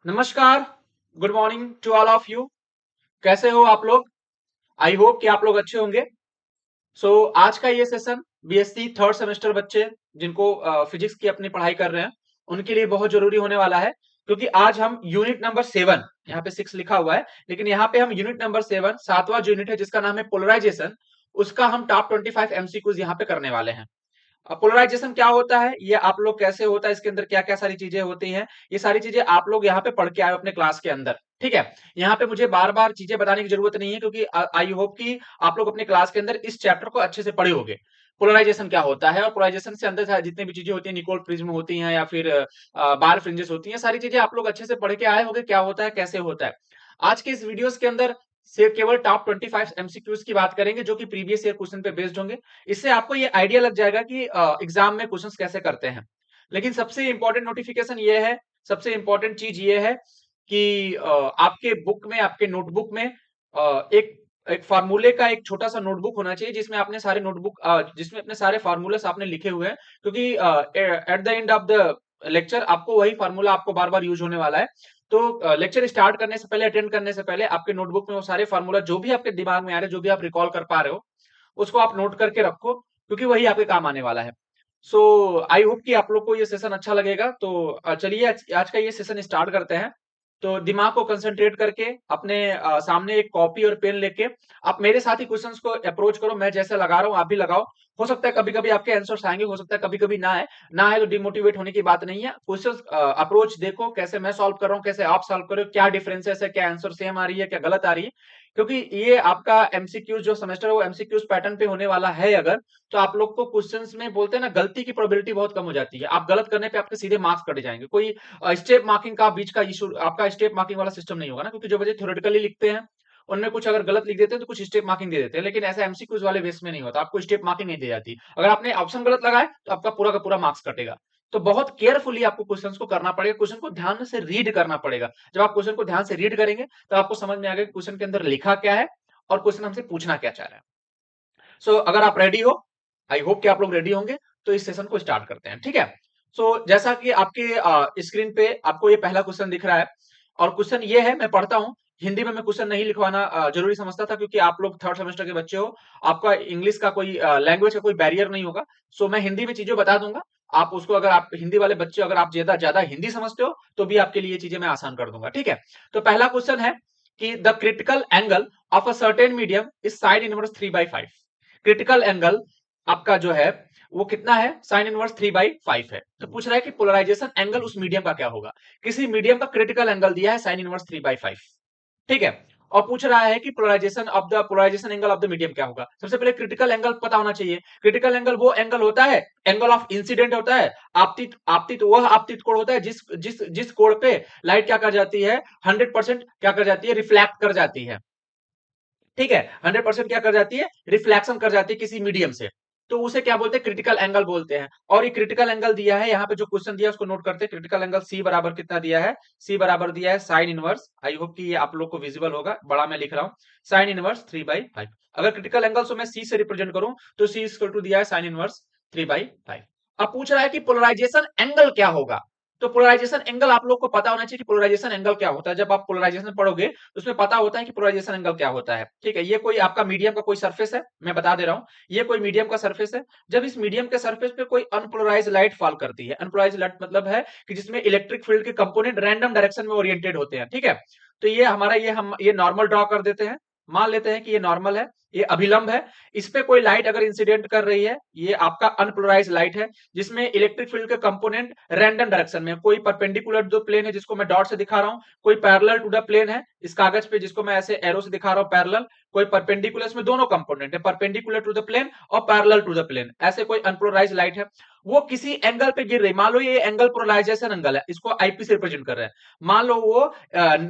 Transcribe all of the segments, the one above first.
नमस्कार, good morning to all of you. कैसे हो आप लोग? आई होप कि आप लोग अच्छे होंगे। आज का ये सेशन बीएससी थर्ड सेमेस्टर बच्चे जिनको फिजिक्स की अपनी पढ़ाई कर रहे हैं, उनके लिए बहुत जरूरी होने वाला है, क्योंकि आज हम यूनिट नंबर 7, यहाँ पे 6 लिखा हुआ है, लेकिन यहाँ पे हम यूनिट नंबर 7 सातवां जो यूनिट है जिसका नाम है पोलराइजेशन, उसका हम टॉप 25 एमसीक्यूज यहाँ पे करने वाले हैं। पोलराइजेशन क्या होता है, ये आप लोग कैसे होता है, इसके अंदर क्या क्या सारी चीजें होती हैं, ये सारी चीजें आप लोग यहाँ पे पढ़ के आए हो अपने क्लास के अंदर। ठीक है, यहाँ पे मुझे बार बार चीजें बताने की जरूरत नहीं है, क्योंकि आई होप कि आप लोग अपने क्लास के अंदर इस चैप्टर को अच्छे से पढ़े होगे। पोलराइजेशन क्या होता है और पोलराइजेशन से अंदर जितनी भी चीजें होती हैं, निकोल प्रिज्म होती हैं या फिर बार फ्रिंजेस होती हैं, सारी चीजें आप लोग अच्छे से पढ़ के आए होंगे, क्या होता है कैसे होता है। आज के इस वीडियोस के अंदर सिर्फ केवल टॉप 25 एमसीक्यूज की बात करेंगे, जो कि प्रीवियस ईयर क्वेश्चन पे बेस्ड होंगे। इससे आपको ये आइडिया लग जाएगा कि एग्जाम में क्वेश्चंस कैसे करते हैं। लेकिन सबसे इंपॉर्टेंट नोटिफिकेशन ये है, सबसे इंपॉर्टेंट चीज ये है कि आपके बुक में, आपके नोटबुक में एक एक फार्मूले का एक छोटा सा नोटबुक होना चाहिए, जिसमें आपने सारे जिसमें अपने सारे फार्मूलास आपने लिखे हुए हैं, क्योंकि at the end of the lecture आपको वही फार्मूला आपको बार बार यूज होने वाला है। तो लेक्चर स्टार्ट करने से पहले, अटेंड करने से पहले आपके नोटबुक में वो सारे फार्मूला जो भी आपके दिमाग में आ रहे हैं, जो भी आप रिकॉल कर पा रहे हो, उसको आप नोट करके रखो, क्योंकि वही आपके काम आने वाला है। आई होप कि आप लोग को ये सेशन अच्छा लगेगा। चलिए आज का ये सेशन स्टार्ट करते हैं। तो दिमाग को कंसंट्रेट करके अपने सामने एक कॉपी और पेन लेके आप मेरे साथ ही क्वेश्चंस को अप्रोच करो। मैं जैसे लगा रहा हूँ आप भी लगाओ। हो सकता है कभी कभी आपके आंसर्स आएंगे, हो सकता है कभी कभी ना आए। ना आए तो डिमोटिवेट होने की बात नहीं है। क्वेश्चंस अप्रोच देखो, कैसे मैं सॉल्व कर रहा हूँ, कैसे आप सॉल्व कर रहे हो, क्या डिफरेंसेस है, क्या आंसर सेम आ रही है, क्या गलत आ रही है। क्योंकि ये आपका एमसीक्यूज जो सेमेस्टर है वो एमसीक्यूज पैटर्न पे होने वाला है अगर, तो आप लोग को क्वेश्चंस में बोलते हैं ना, गलती की प्रोबेबिलिटी बहुत कम हो जाती है। आप गलत करने पे आपके सीधे मार्क्स कट जाएंगे। कोई स्टेप मार्किंग का बीच का इशू, आपका स्टेप मार्किंग वाला सिस्टम नहीं होगा ना, क्योंकि जो बच्चे थ्योरेटिकली लिखते हैं उनमें कुछ अगर गलत लिख देते हैं तो कुछ स्टेप मार्किंग दे देते हैं, लेकिन ऐसा एमसीक्यूज वाले बेस में नहीं होता। आपको स्टेप मार्किंग नहीं दी जाती। अगर आपने ऑप्शन गलत लगाए तो आपका पूरा का पूरा मार्क्स कटेगा। तो बहुत केयरफुली आपको क्वेश्चंस को करना पड़ेगा, क्वेश्चन को ध्यान से रीड करना पड़ेगा। जब आप क्वेश्चन को ध्यान से रीड करेंगे तो आपको समझ में आएगा कि क्वेश्चन के अंदर लिखा क्या है और क्वेश्चन हमसे पूछना क्या चाह रहा है। अगर आप रेडी हो, आई होप कि आप लोग रेडी होंगे, तो इस सेशन को स्टार्ट करते हैं। ठीक है। जैसा कि आपके स्क्रीन पे आपको ये पहला क्वेश्चन दिख रहा है, और क्वेश्चन ये है, मैं पढ़ता हूँ। हिंदी में मैं क्वेश्चन नहीं लिखवाना जरूरी समझता था, क्योंकि आप लोग थर्ड सेमेस्टर के बच्चे हो। आपका इंग्लिश का कोई लैंग्वेज का कोई बैरियर नहीं होगा। मैं हिंदी में चीजें बता दूंगा। आप उसको, अगर आप हिंदी वाले बच्चे, अगर आप ज्यादा ज्यादा हिंदी समझते हो तो भी आपके लिए ये चीजें मैं आसान कर दूंगा। ठीक है। तो पहला क्वेश्चन है कि the critical angle of a certain medium is sine inverse 3/5। Critical angle आपका जो है वो कितना है, साइन इनवर्स 3/5 है। तो पूछ रहा है कि पोलराइजेशन एंगल उस मीडियम का क्या होगा। किसी मीडियम का क्रिटिकल एंगल दिया है साइन इनवर्स 3/5। ठीक है। और पूछ रहा है कि polarisation angle of the medium क्या होगा। सबसे पहले क्रिटिकल एंगल पता होना चाहिए। क्रिटिकल एंगल वो एंगल होता है, एंगल ऑफ इंसिडेंट होता है। आपतित आपतित वह आपतित कोण होता है जिस जिस जिस कोण पे लाइट क्या कर जाती है, 100% क्या कर जाती है, रिफ्लेक्ट कर जाती है। ठीक है, 100% क्या कर जाती है, रिफ्लेक्शन कर जाती है किसी मीडियम से। तो उसे क्या बोलते हैं, क्रिटिकल एंगल बोलते हैं। और ये क्रिटिकल एंगल दिया है, यहाँ पे जो क्वेश्चन दिया है उसको नोट करते हैं। क्रिटिकल एंगल सी बराबर कितना दिया है, सी बराबर दिया है साइन इनवर्स, आई होप कि ये आप लोग को विजिबल होगा, बड़ा मैं लिख रहा हूँ, साइन इनवर्स 3/5। अगर क्रिटिकल एंगल को मैं सी से रिप्रेजेंट करूं तो सी इक्वल टू दिया है साइन इनवर्स 3/5। अब पूछ रहा है कि पोलराइजेशन एंगल क्या होगा। तो पोलराइजेशन एंगल आप लोग को पता होना चाहिए कि पोलराइजेशन एंगल क्या होता है। जब आप पोलराइजेशन पढ़ोगे तो उसमें पता होता है कि पोलराइजेशन एंगल क्या होता है। ठीक है, ये कोई आपका मीडियम का कोई सरफेस है, मैं बता दे रहा हूं, ये कोई मीडियम का सरफेस है। जब इस मीडियम के सरफेस पे कोई अनपोलराइज लाइट फॉल करती है, अनपोलराइज लाइट मतलब है कि जिसमें इलेक्ट्रिक फील्ड के कंपोनेंट रैंडम डायरेक्शन में ओरिएंटेड होते हैं। ठीक है। तो ये हमारा, हम ये नॉर्मल ड्रॉ कर देते हैं। मान लेते हैं कि ये नॉर्मल है, ये अभिलंब है। इस पे कोई लाइट अगर इंसिडेंट कर रही है, ये आपका अनपोलराइज लाइट है, जिसमें इलेक्ट्रिक फील्ड के कंपोनेंट रैंडम डायरेक्शन में, कोई परपेंडिकुलर दो प्लेन है जिसको मैं डॉट से दिखा रहा हूं, कोई पैरेलल टू द प्लेन है इस कागज पे जिसको मैं ऐसे एरो से दिखा रहा हूं पैरेलल, कोई परपेंडिकुलर, इसमें दोनों कंपोनेंट है, परपेंडिकुलर टू द प्लेन और पैरेलल टू द प्लेन, ऐसे कोई अनपोलराइज लाइट है, वो किसी एंगल पे गिर रही। मान लो ये एंगल पोलराइजेशन एंगल है, इसको आईपी से रिप्रेजेंट कर रहे हैं। मान लो वो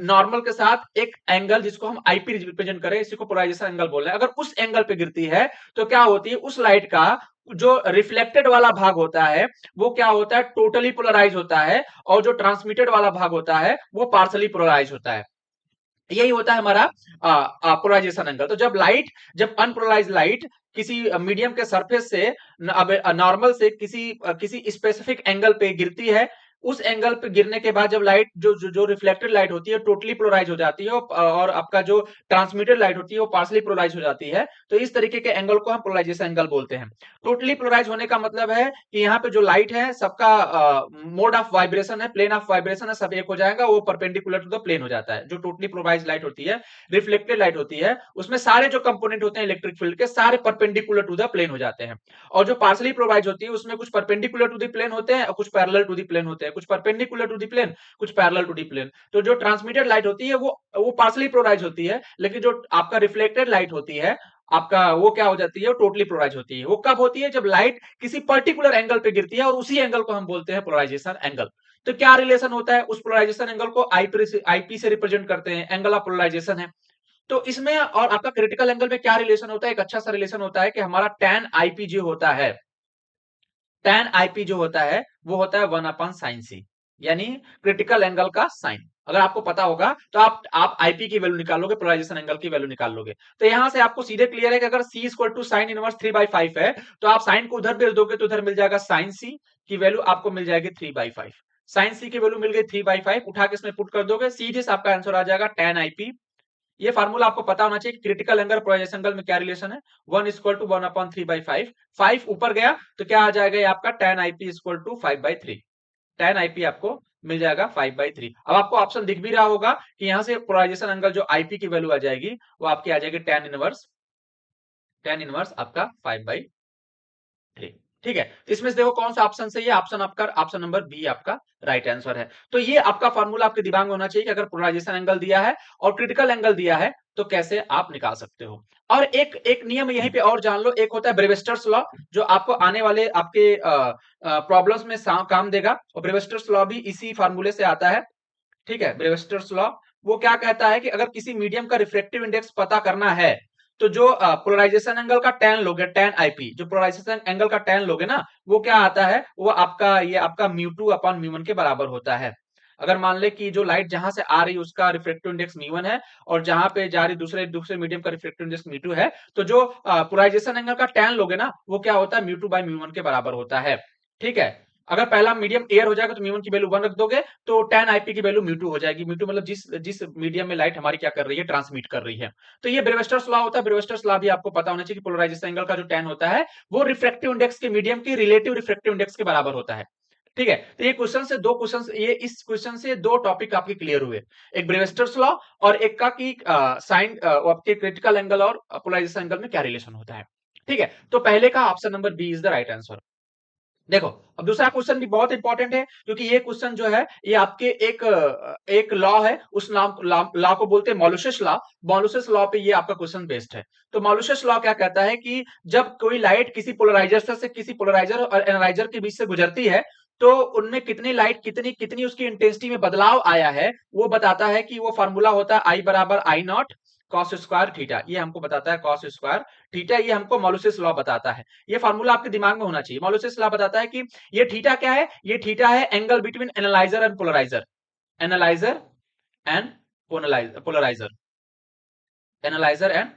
नॉर्मल के साथ एक एंगल जिसको हम आईपी रिप्रेजेंट करें, इसी को पोलराइजेशन एंगल बोल रहे हैं। अगर उस एंगल पे गिरती है तो क्या होती है, उस लाइट का जो रिफ्लेक्टेड वाला भाग होता है वो क्या होता है, टोटली पोलराइज होता है, और जो ट्रांसमिटेड वाला भाग होता है वो पार्सली पोलराइज होता है। यही होता है हमारा पोलराइजेशन एंगल। तो जब अनपोलराइज लाइट किसी मीडियम के सरफेस से नॉर्मल से किसी किसी स्पेसिफिक एंगल पे गिरती है, उस एंगल पे गिरने के बाद जब लाइट जो रिफ्लेक्टेड लाइट होती है टोटली पोलराइज हो जाती है और आपका जो ट्रांसमिटेड लाइट होती है वो पार्सली पोलराइज हो जाती है। तो इस तरीके के एंगल को हम पोलराइजेशन एंगल बोलते हैं। टोटली पोलराइज होने का मतलब है कि यहाँ पे जो लाइट है सबका मोड ऑफ वाइब्रेशन है, प्लेन ऑफ वाइब्रेशन है, सब एक हो जाएगा, वो परपेंडिकुलर टू द प्लेन हो जाता है। जो टोटली पोलराइज लाइट होती है, रिफ्लेक्टेड लाइट होती है, उसमें सारे जो कंपोनेंट होते हैं इलेक्ट्रिक फील्ड के सारे परपेंडिकुलर टू द प्लेन हो जाते हैं। और जो पार्सली पोलराइज होती है उसमें कुछ परपेंडिकुलर टू द प्लेन होते हैं और कुछ पैरेलल टू द प्लेन होते हैं, कुछ परपेंडिकुलर टू द प्लेन, कुछ पैरेलल टू द प्लेन। तो जो ट्रांसमिटेड लाइट होती है वो पार्सली पोलराइज होती है, लेकिन जो आपका रिफ्लेक्टेड लाइट होती है आपका वो क्या हो जाती है, वो टोटली पोलराइज होती है। वो कब होती है, जब लाइट किसी पर्टिकुलर एंगल पे गिरती है और उसी एंगल को हम बोलते हैं पोलराइजेशन एंगल। तो क्या रिलेशन होता है, उस पोलराइजेशन एंगल को आईपी से रिप्रेजेंट करते हैं, एंगल ऑफ पोलराइजेशन है। तो इसमें और आपका क्रिटिकल एंगल में क्या रिलेशन होता है, एक अच्छा सा रिलेशन होता है कि हमारा tan आईपी जो होता है, tan आईपी जो होता है वो होता है 1/sin c, यानी क्रिटिकल एंगल का साइन। अगर आपको पता होगा तो आप आईपी की वैल्यू निकाल लोगे, पोलराइजेशन एंगल की वैल्यू निकाल लोगे। तो यहां से आपको सीधे क्लियर है कि अगर c equal to sine inverse 3/5 है तो आप साइन को उधर भेज दोगे तो उधर मिल जाएगा साइन c की वैल्यू आपको मिल जाएगी 3/5। साइन c की वैल्यू मिल गई 3/5, उठा के इसमें पुट कर दोगे, सीधे से आपका आंसर आ जाएगा tan आईपी। ये फार्मूला आपको पता होना चाहिए, क्रिटिकल एंगल पोलराइजेशन एंगल में क्या रिलेशन है, 1 इक्वल टू 1/3/5। 5 ऊपर गया तो क्या आ जाएगा ये आपका tan IP equal to 5/3। tan IP आपको मिल जाएगा 5/3। अब आपको ऑप्शन दिख भी रहा होगा कि यहां से पोलराइजेशन एंगल जो आईपी की वैल्यू आ जाएगी वो आपकी आ जाएगी tan इनवर्स आपका 5/3। ठीक है, तो इसमें से देखो कौन सा ऑप्शन सही है, ऑप्शन आपका ऑप्शन नंबर बी आपका राइट आंसर है। तो ये आपका फार्मूला आपके दिमाग में होना चाहिए कि अगर पोलराइजेशन एंगल दिया है और क्रिटिकल एंगल दिया है तो कैसे आप निकाल सकते हो। और एक एक नियम यहीं पे और जान लो, एक होता है ब्रेविस्टर्स लॉ, जो आपको आने वाले आपके प्रॉब्लम्स में काम देगा, और ब्रेविस्टर्स लॉ भी इसी फार्मूले से आता है। ठीक है, ब्रेविस्टर्स लॉ वो क्या कहता है कि अगर किसी मीडियम का रिफ्रैक्टिव इंडेक्स पता करना है तो जो पोलराइजेशन एंगल का tan लोगे, tan आईपी, जो पोलराइजेशन एंगल का tan लोगे ना, वो क्या आता है, वो आपका ये आपका μ2/μ1 के बराबर होता है। अगर मान ले कि जो लाइट जहां से आ रही है उसका रिफ्रैक्टिव इंडेक्स μ1 है और जहां पे जा रही दूसरे दूसरे मीडियम का रिफ्रैक्टिव इंडेक्स μ2 है, तो जो पोलराइजेशन एंगल का tan लोगे ना वो क्या होता है, μ2/μ1 के बराबर होता है। ठीक है, अगर पहला मीडियम एयर हो जाएगा तो μ1 की वैल्यू 1 रख दोगे तो tan आईपी की वैल्यू μ2 हो जाएगी। μ2 मतलब जिस जिस मीडियम में लाइट हमारी क्या कर रही है, ट्रांसमिट कर रही है। तो ये ब्रेविस्टर्स लॉ होता है। ब्रेविस्टर्स लॉ भी आपको पता होना चाहिए कि पोलराइजेशन एंगल का जो tan होता है वो रिफ्रैक्टिव इंडेक्स के मीडियम की रिलेटिव रिफ्रैक्टिव इंडेक्स के बराबर होता है। ठीक है, तो ये क्वेश्चन से दो क्वेश्चन, ये इस क्वेश्चन से दो टॉपिक आपके क्लियर हुए, एक ब्रेविस्टर्स लॉ और एक का कि साइन आपके क्रिटिकल एंगल और पोलराइजेशन एंगल में क्या रिलेशन होता है। ठीक है, तो पहले का option number B is the right answer. देखो, अब दूसरा क्वेश्चन भी बहुत इंपॉर्टेंट है क्योंकि ये क्वेश्चन जो है ये आपके एक लॉ है, उस लॉ को बोलते हैं मॉलुसस लॉ। मॉलुसस लॉ पे ये आपका क्वेश्चन बेस्ड है। तो मॉलुसस लॉ क्या कहता है कि जब कोई लाइट किसी पोलराइजर से किसी पोलराइजर और एनालाइजर के बीच से गुजरती है तो उनमें कितनी लाइट कितनी कितनी उसकी इंटेंसिटी में बदलाव आया है वो बताता है, कि वो फॉर्मूला होता है I बराबर I not cos square theta. ये हमको बताता है कॉस स्क्वायर थीटा, ये हमको मॉलुसस लॉ बताता है। ये फार्मूला आपके दिमाग में होना चाहिए। मॉलुसस लॉ बताता है कि ये थीटा क्या है, ये थीटा है angle between analyser and polariser. Analyser and polariser, analyser and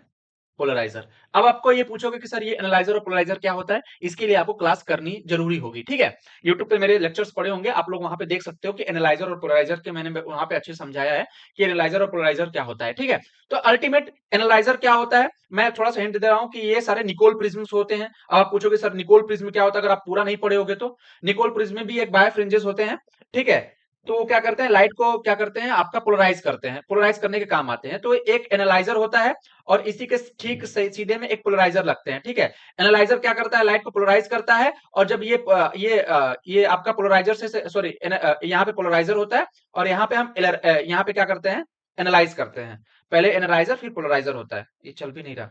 polariser. अब आपको ये पूछोगे कि सर ये एनालाइजर और पोलराइजर क्या होता है, इसके लिए आपको क्लास करनी जरूरी होगी। ठीक है, यूट्यूब पे मेरे लेक्चर्स पड़े होंगे, आप लोग वहां पे देख सकते हो कि एनालाइजर और पोलराइजर के मैंने वहां पे अच्छे से समझाया है कि एनालाइजर और पोलराइजर क्या होता है। ठीक है, तो अल्टीमेट एनालाइजर क्या होता है, मैं थोड़ा सा हिंट दे रहा हूं कि ये सारे निकोल प्रिज्म्स होते हैं। अब आप पूछोगे सर निकोल प्रिज्म क्या होता है, अगर आप पूरा नहीं पढ़े होगे तो निकोल प्रिज्म में भी एक बायफ्रिंजेस होते हैं। ठीक है, तो वो क्या करते हैं, लाइट को क्या करते हैं, आपका पोलराइज करते हैं, पोलराइज करने के काम आते हैं। तो एक एनालाइजर होता है और इसी के ठीक सीधे में एक पोलराइजर लगते हैं। ठीक है, एनालाइजर क्या करता है, लाइट को पोलराइज करता है, और जब ये आपका पोलराइजर से सॉरी यहाँ पे पोलराइजर होता है और यहाँ पे हम यहाँ पे क्या करते हैं, एनालाइज करते हैं। पहले एनालाइजर फिर पोलराइजर होता है। ये चल भी नहीं रहा,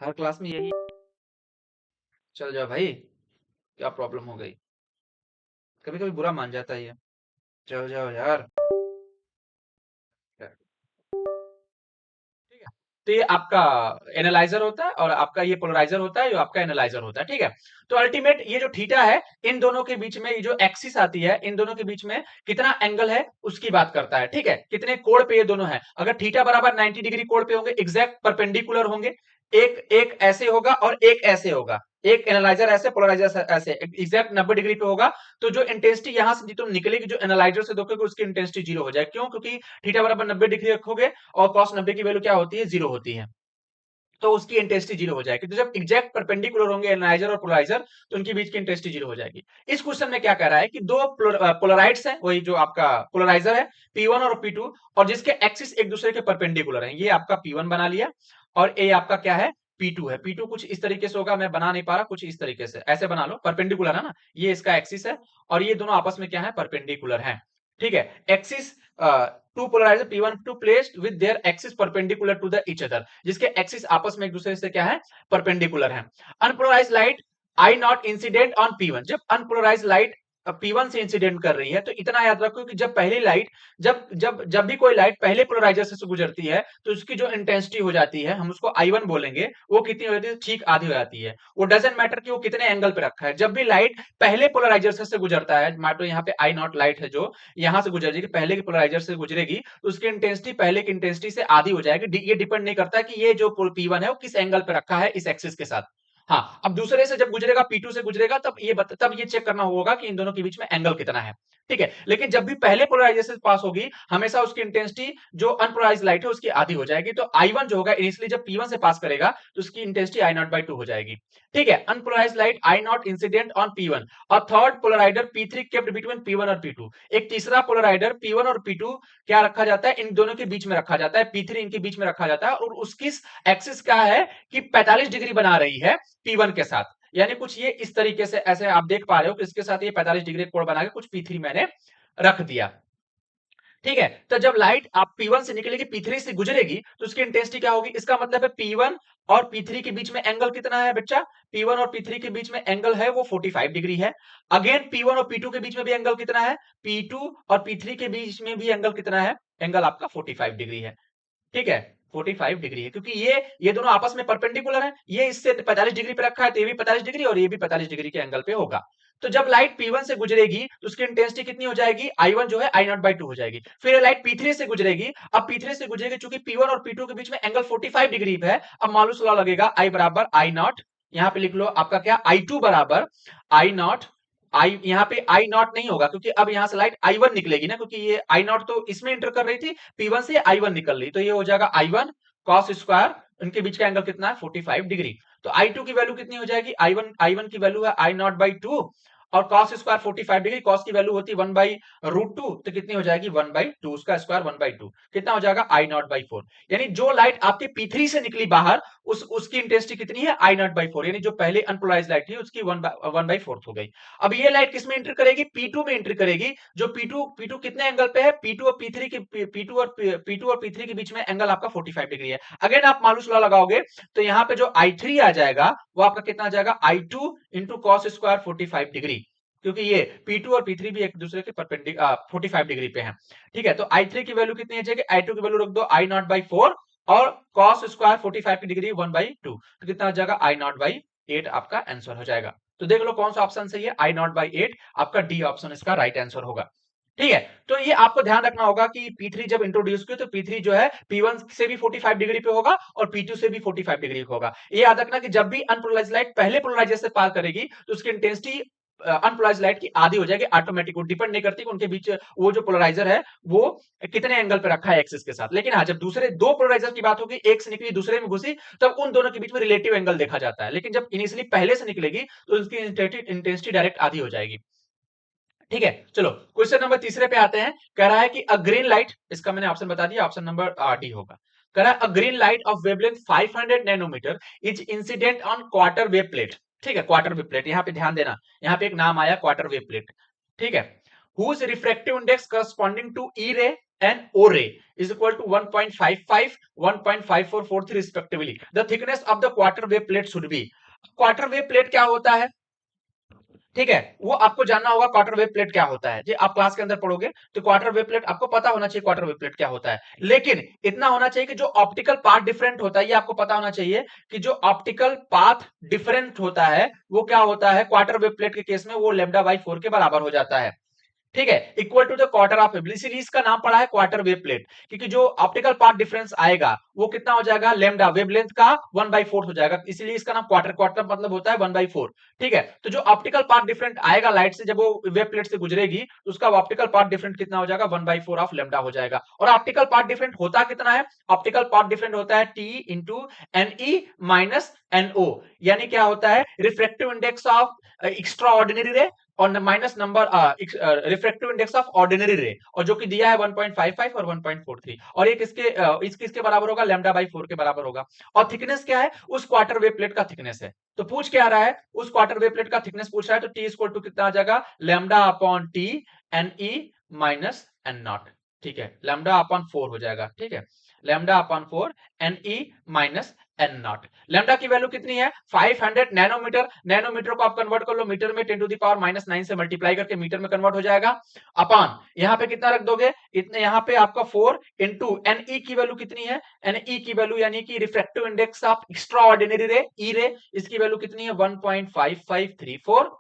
हर क्लास में यही। चल जाओ भाई, क्या प्रॉब्लम हो गई, कभी कभी बुरा मान जाता है ये। चल जाओ यार। ठीक है, तो ये आपका एनालाइजर होता है और आपका ये पोलराइजर होता है, जो आपका एनालाइजर होता है। ठीक है, तो अल्टीमेट ये जो थीटा है, इन दोनों के बीच में ये जो एक्सिस आती है, इन दोनों के बीच में कितना एंगल है उसकी बात करता है। ठीक है, कितने कोण पे ये दोनों है। अगर थीटा बराबर 90 डिग्री कोण पे होंगे, एग्जैक्ट परपेंडिकुलर होंगे, एक एक ऐसे होगा और एक ऐसे होगा, एक एनालाइजर ऐसे, पोलराइजर ऐसे, एग्जैक्ट 90 डिग्री पे होगा। तो जो इंटेंसिटी यहां से तुम निकलेगी, जो एनालाइजर से देखोगे उसकी इंटेंसिटी जीरो हो जाएगी। क्यों? क्योंकि थीटा बराबर 90 डिग्री रखोगे और कॉस 90 की वैल्यू क्या होती है? जीरो होती है, तो उसकी इंटेंसिटी जीरो हो जाएगी। तो जब एग्जैक्ट परपेंडिकुलर होंगे एनालाइजर और पोलराइजर, तो उनके बीच की इंटेंसिटी जीरो हो जाएगी। इस क्वेश्चन में क्या कह रहा है कि दो पोलराइड्स हैं, वही जो आपका पोलराइजर है P1 और P2, और जिसके एक्सिस एक दूसरे के परपेंडिकुलर हैं। ये आपका P1 बना लिया और ये आपका क्या है? P2 है। P2 कुछ इस तरीके से होगा, मैं बना नहीं पा रहा, कुछ इस तरीके से ऐसे बना लो, परपेंडिकुलर है ना, ये इसका एक्सिस है और ये दोनों आपस में क्या है? परपेंडिकुलर है। ठीक है, axis to polariser P1 P2 placed with their axis perpendicular to the each other, जिसके एक्सिस आपस में एक दूसरे से क्या है? परपेंडिकुलर है। Unpolarised light I naught incident on P1, जब अनपोलराइज्ड लाइट P1 से इंसिडेंट कर रही है, तो इतना याद रखो कि जब पहली लाइट, जब भी कोई लाइट पहले पोलराइजर से गुजरती है, तो उसकी जो इंटेंसिटी हो जाती है, हम उसको I1 बोलेंगे, वो कितनी हो जाती है? ठीक आधी हो जाती है। वो डजेंट मैटर कि वो कितने एंगल पे रखा है, जब भी लाइट पहले पोलराइजर से गुजरता है, मान लो यहाँ पे I नॉट लाइट है जो यहां से गुजरेगी, पहले के पोलराइजर से गुजरेगी, तो उसकी इंटेंसिटी पहले की इंटेंसिटी से आधी हो जाएगी। ये डिपेंड नहीं करता कि ये जो P1 है वो किस एंगल पे रखा है इस एक्सिस के साथ। हाँ, अब दूसरे से जब गुजरेगा, P2 से गुजरेगा, तब ये चेक करना होगा कि इन दोनों के बीच में एंगल कितना है। ठीक है, लेकिन जब भी पहले पोलराइजेशन से पास होगी, हमेशा उसकी इंटेंसिटी जो अनपोलराइज्ड लाइट है उसकी आधी हो जाएगी। तो I1 जो होगा इनिशियली जब P1 से पास करेगा, तो उसकी इंटेंसिटी I नॉट बाई 2 हो जाएगी। ठीक है, unpolarised light I not incident on P1 और third पोलराइडर P3 kept between P1 और P2। एक तीसरा पोलराइडर P1 और P2 क्या रखा जाता है? इन दोनों के बीच में रखा जाता है, P3 इनके बीच में रखा जाता है, और उसकी एक्सिस क्या है कि 45 डिग्री बना रही है P1 के साथ। यानी कुछ ये इस तरीके से, ऐसे आप देख पा रहे हो कि इसके साथ ये 45 डिग्री कोण बना के कुछ P3 मैंने रख दिया। ठीक है, तो जब लाइट आप P1 से निकलेगी, P3 से गुजरेगी, तो उसकी इंटेंसिटी क्या होगी? इसका मतलब है P1 और P3 के बीच में एंगल कितना है बच्चा? P1 और P3 के बीच में एंगल है वो 45 डिग्री है। अगेन P1 और P2 के बीच में भी एंगल कितना है? P2 और P3 के बीच में भी एंगल कितना है? एंगल आपका 45 डिग्री है। ठीक है, 45 डिग्री है, क्योंकि ये दोनों आपस में परपेंडिकुलर है। ये इससे 45 डिग्री पे रखा है, तो ये भी 45 डिग्री और ये भी 45 डिग्री के एंगल पे होगा। तो जब लाइट P1 से गुजरेगी, तो उसकी इंटेंसिटी कितनी हो जाएगी? I1 जो है I नॉट बाई 2 हो जाएगी। फिर ये लाइट P3 से गुजरेगी, अब P3 से गुजरेगी, चूंकि P1 और P2 के बीच में एंगल 45 डिग्री पे है, अब मालूस लॉ लगेगा, I बराबर I नॉट, यहाँ पे लिख लो आपका क्या? I2 बराबर I नॉट, आई यहाँ पे आई नॉट नहीं होगा, क्योंकि अब यहां से लाइट I1 निकलेगी ना, क्योंकि ये आई नॉट तो इसमें इंटर कर रही थी, P1 से I1 निकल रही, तो ये हो जाएगा I1 cos स्क्वायर, इनके बीच का एंगल कितना है? 45 डिग्री। तो I2 की वैल्यू कितनी हो जाएगी? I1 की वैल्यू है I नॉट बाई 2 और cos स्क्वायर 45 डिग्री, cos की वैल्यू होती है 1 बाई रूट 2, तो कितनी हो जाएगी? 1 बाई 2, उसका स्क्वायर 1 बाई 2, कितना हो जाएगा? I not by 4। यानी जो लाइट आपके P3 से निकली बाहर, उसकी इंटेंसिटी कितनी है? I नॉट बाई 4, यानी जो पहले अनपोलराइज्ड लाइट थी उसकी 1 बाई 4 हो गई। अब ये लाइट किस में एंटर करेगी? P2 में एंटर करेगी। जो P2 कितने एंगल पे है? P2 और P3 के बीच में एंगल आपका 45 डिग्री है। अगेन आप मालूस लॉ लगाओगे, तो यहाँ पे जो I3 आ जाएगा वो आपका कितना आ जाएगा? I2 into cos square 45 degree, क्योंकि ये P2 और P3 भी एक दूसरे के परपेंडिकुलर 45 डिग्री पे हैं। ठीक है, तो I3 की वैल्यू कितनी आ जाएगी? I2 की वैल्यू रख दो I नॉट बाई 4 और cos स्क्वायर 45 की डिग्री 1 बाई 2, तो कितना आ जाएगा? I नॉट बाई 8 आपका आंसर हो जाएगा। तो देख लो कौन सा ऑप्शन सही है? I नॉट बाई 8 आपका डी ऑप्शन इसका राइट आंसर होगा। ठीक है, तो ये आपको ध्यान रखना होगा कि P3 जब इंट्रोड्यूस किया, तो P3 जो है P1 से भी 45 डिग्री पे होगा और P2 से भी 45 डिग्री पे होगा। ये याद रखना कि जब भी अनपोलराइज्ड लाइट पहले पोलराइजर से पार करेगी, तो उसकी इंटेंसिटी अनपोलराइज्ड लाइट की आधी हो जाएगी ऑटोमेटिक, वो डिपेंड नहीं करती कि उनके बीच वो जो पोलराइजर है वो कितने एंगल पे रखा है एक्सिस के साथ। लेकिन हाँ, जब दूसरे दो पोलराइजर की बात होगी, एक से निकली दूसरे में घुसी, तब उन दोनों के बीच में रिलेटिव एंगल देखा जाता है। लेकिन जब इनिशियली पहले से निकलेगी, तो उसकी इंटेंसिटी डायरेक्ट आधी हो जाएगी। ठीक है, चलो क्वेश्चन नंबर तीसरे पे आते हैं। कह रहा है कि अ ग्रीन लाइट, इसका मैंने ऑप्शन बता दिया, ऑप्शन नंबर डी होगा। कह रहा है a green light of wavelength 500 nanometre is incident on quarter wave plate. ठीक है, क्वार्टर वेव प्लेट, यहाँ पे ध्यान देना, यहाँ पे एक नाम आया क्वार्टर वेव प्लेट। ठीक है, whose refractive index corresponding to E ray and O ray is equal to 1.55, 1.5443 respectively. The thickness of the quarter wave plate should be. Quarter wave plate क्या होता है? ठीक है, वो आपको जानना होगा क्वार्टर वेव प्लेट क्या होता है। जी, आप क्लास के अंदर पढ़ोगे तो क्वार्टर वेव प्लेट आपको पता होना चाहिए, क्वार्टर वेव प्लेट क्या होता है। लेकिन इतना होना चाहिए कि जो ऑप्टिकल पाथ डिफरेंट होता है, ये आपको पता होना चाहिए कि जो ऑप्टिकल पाथ डिफरेंट होता है वो क्या होता है, क्वार्टर वेव प्लेट के केस में वो लैम्डा बाई 4 के बराबर हो जाता है। ठीक है, equal to the quarter of wave, इसीलिए इसका नाम पड़ा है क्वार्टर वेव प्लेट, क्योंकि जो ऑप्टिकल पाथ डिफरेंस आएगा वो कितना हो जाएगा, लैम्डा वेवलेंथ का 1/4 हो जाएगा, इसीलिए इसका नाम क्वार्टर, क्वार्टर मतलब होता है 1/4। ठीक है, तो जो ऑप्टिकल पाथ डिफरेंट आएगा लाइट से, जब वो वेव प्लेट से गुजरेगी तो उसका ऑप्टिकल पाथ डिफरेंट कितना हो जाएगा, 1/4 ऑफ लैम्डा हो जाएगा। और ऑप्टिकल पाथ डिफरेंट होता कितना है, ऑप्टिकल पाथ डिफरेंट होता है t into n e minus n o, यानी क्या होता है, refractive index of extra ordinary ray और minus number refractive index of ordinary ray, और जो कि दिया है 1.55 और 1.43, और ये किसके किसके बराबर होगा, लैम्डा बाई 4 के बराबर होगा। और थिकनेस क्या है, उस क्वार्टर वेव प्लेट का थिकनेस है। तो पूछ क्या रहा है, उस क्वार्टर वेव प्लेट का थिकनेस पूछ रहा है, तो टी इक्वल टू कितना आ जाएगा, lambda upon t n e minus n naught. ठीक है, लैम्डा अपॉन 4 हो जाएगा। ठीक है, lambda upon 4 n e minus n naught. Lambda की वैल्यू कितनी है, 500 नैनोमीटर। नैनोमीटर को आप कन्वर्ट कर लो मीटर में, 10 टू द पावर -9 से मल्टीप्लाई करके मीटर में कन्वर्ट हो जाएगा। अपॉन यहाँ पे कितना रख दोगे, इतने यहाँ पे आपका 4 इंटू एन ई की वैल्यू कितनी है, एन ई की वैल्यू यानी कि refractive index of extra ordinary रे, ई रे, इसकी वैल्यू कितनी है 1.5534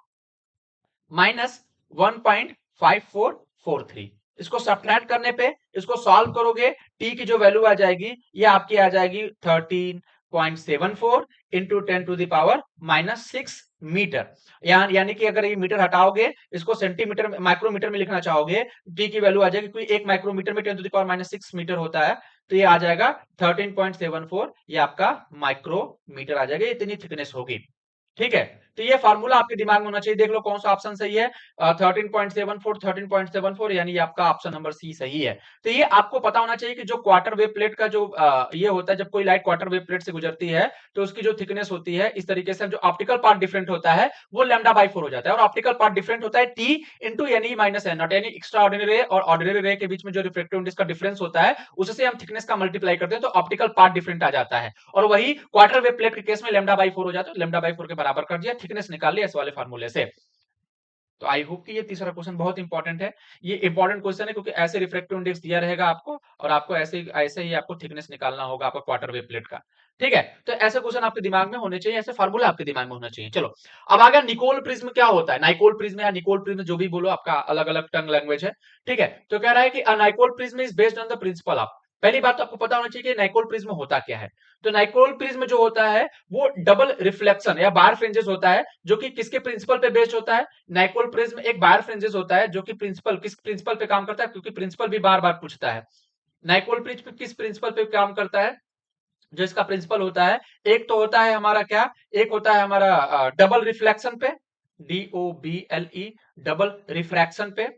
माइनस 1.5443। इसको सब्ट्रैक्ट करने पे, इसको सॉल्व करोगे, टी की जो वैल्यू आ जाएगी ये आपकी आ जाएगी 13.74 into 10 to the power -6 metre. यानी कि अगर ये मीटर हटाओगे, इसको सेंटीमीटर में, माइक्रोमीटर में लिखना चाहोगे, टी की वैल्यू आ जाएगी, क्योंकि एक माइक्रोमीटर में 10 टू द पावर -6 मीटर होता है, तो ये आ जाएगा 13.74, ये आपका माइक्रोमीटर आ जाएगा, इतनी थिकनेस होगी। ठीक है, तो ये फार्मूला आपके दिमाग में होना चाहिए। देख लो कौन सा ऑप्शन सही है, 13.74 यानी ये आपका ऑप्शन नंबर सी सही है। तो ये आपको पता होना चाहिए कि जो क्वार्टर वेव प्लेट का जो ये होता है, जब कोई लाइट क्वार्टर वेव प्लेट से गुजरती है तो उसकी जो थिकनेस होती है, इस तरीके से जो ऑप्टिकल पार्ट डिफरेंट होता है वो लैम्डा बाई 4 हो जाता है, और ऑप्टिकल पार्ट डिफरेंट होता है t into n e minus n naught, यानी एक्स्ट्रा ऑर्डिनरी रे और ऑर्डिनरी रे के बीच में जो रिफ्रैक्टिव इंडेक्स का डिफरेंस होता है उससे हम थिकनेस का मल्टीप्लाई करते हैं तो ऑप्टिकल पार्ट डिफरेंट आ जाता है। और वही क्वार्टर वेव प्लेट के केस में लैम्डा बाई 4 हो जाता है, लैम्डा बाई 4 के बराबर कर दिया, थिकनेस निकाल लिया इस वाले फार्मूले से। तो आई होप कि ये तीसरा क्वेश्चन बहुत इंपॉर्टेंट है। ये इंपॉर्टेंट क्वेश्चन है क्योंकि ऐसे रिफ्रैक्टिव इंडेक्स दिया रहेगा आपको, और आपको ऐसे ऐसे ही आपको थिकनेस निकालना होगा आपका क्वार्टर वेव प्लेट का। ठीक है, तो ऐसे क्वेश्चन आपके दिमाग में होने चाहिए, ऐसे फार्मूला आपके दिमाग में होना चाहिए। चलो, अब आ गया निकोल प्रिज्म क्या होता है, नाइकोल प्रिज्म या निकोल प्रिज्म, जो भी बोलो, आपका अलग अलग टंग लैंग्वेज है। ठीक है, तो कह रहा है कि Nicol prism is based on the principle of, पहली बात तो आपको पता होना चाहिए कि नाइकोल प्रिज्म होता क्या है। तो नाइकोल प्रिज्म जो होता है वो डबल रिफ्लेक्शन या बार फ्रिंजेस होता है, जो कि किसके प्रिंसिपल पे बेस्ड होता है, नाइकोल प्रिज्म एक बार फ्रिंजेस होता है जो कि प्रिंसिपल, किस प्रिंसिपल पे काम करता है, क्योंकि प्रिंसिपल भी बार बार पूछता है। नाइकोल प्रिज्म किस प्रिंसिपल पे काम करता है, जो इसका प्रिंसिपल होता है, एक तो होता है हमारा क्या, एक होता है हमारा डबल रिफ्लेक्शन पे, DOBLE, डबल रिफ्रैक्शन पे,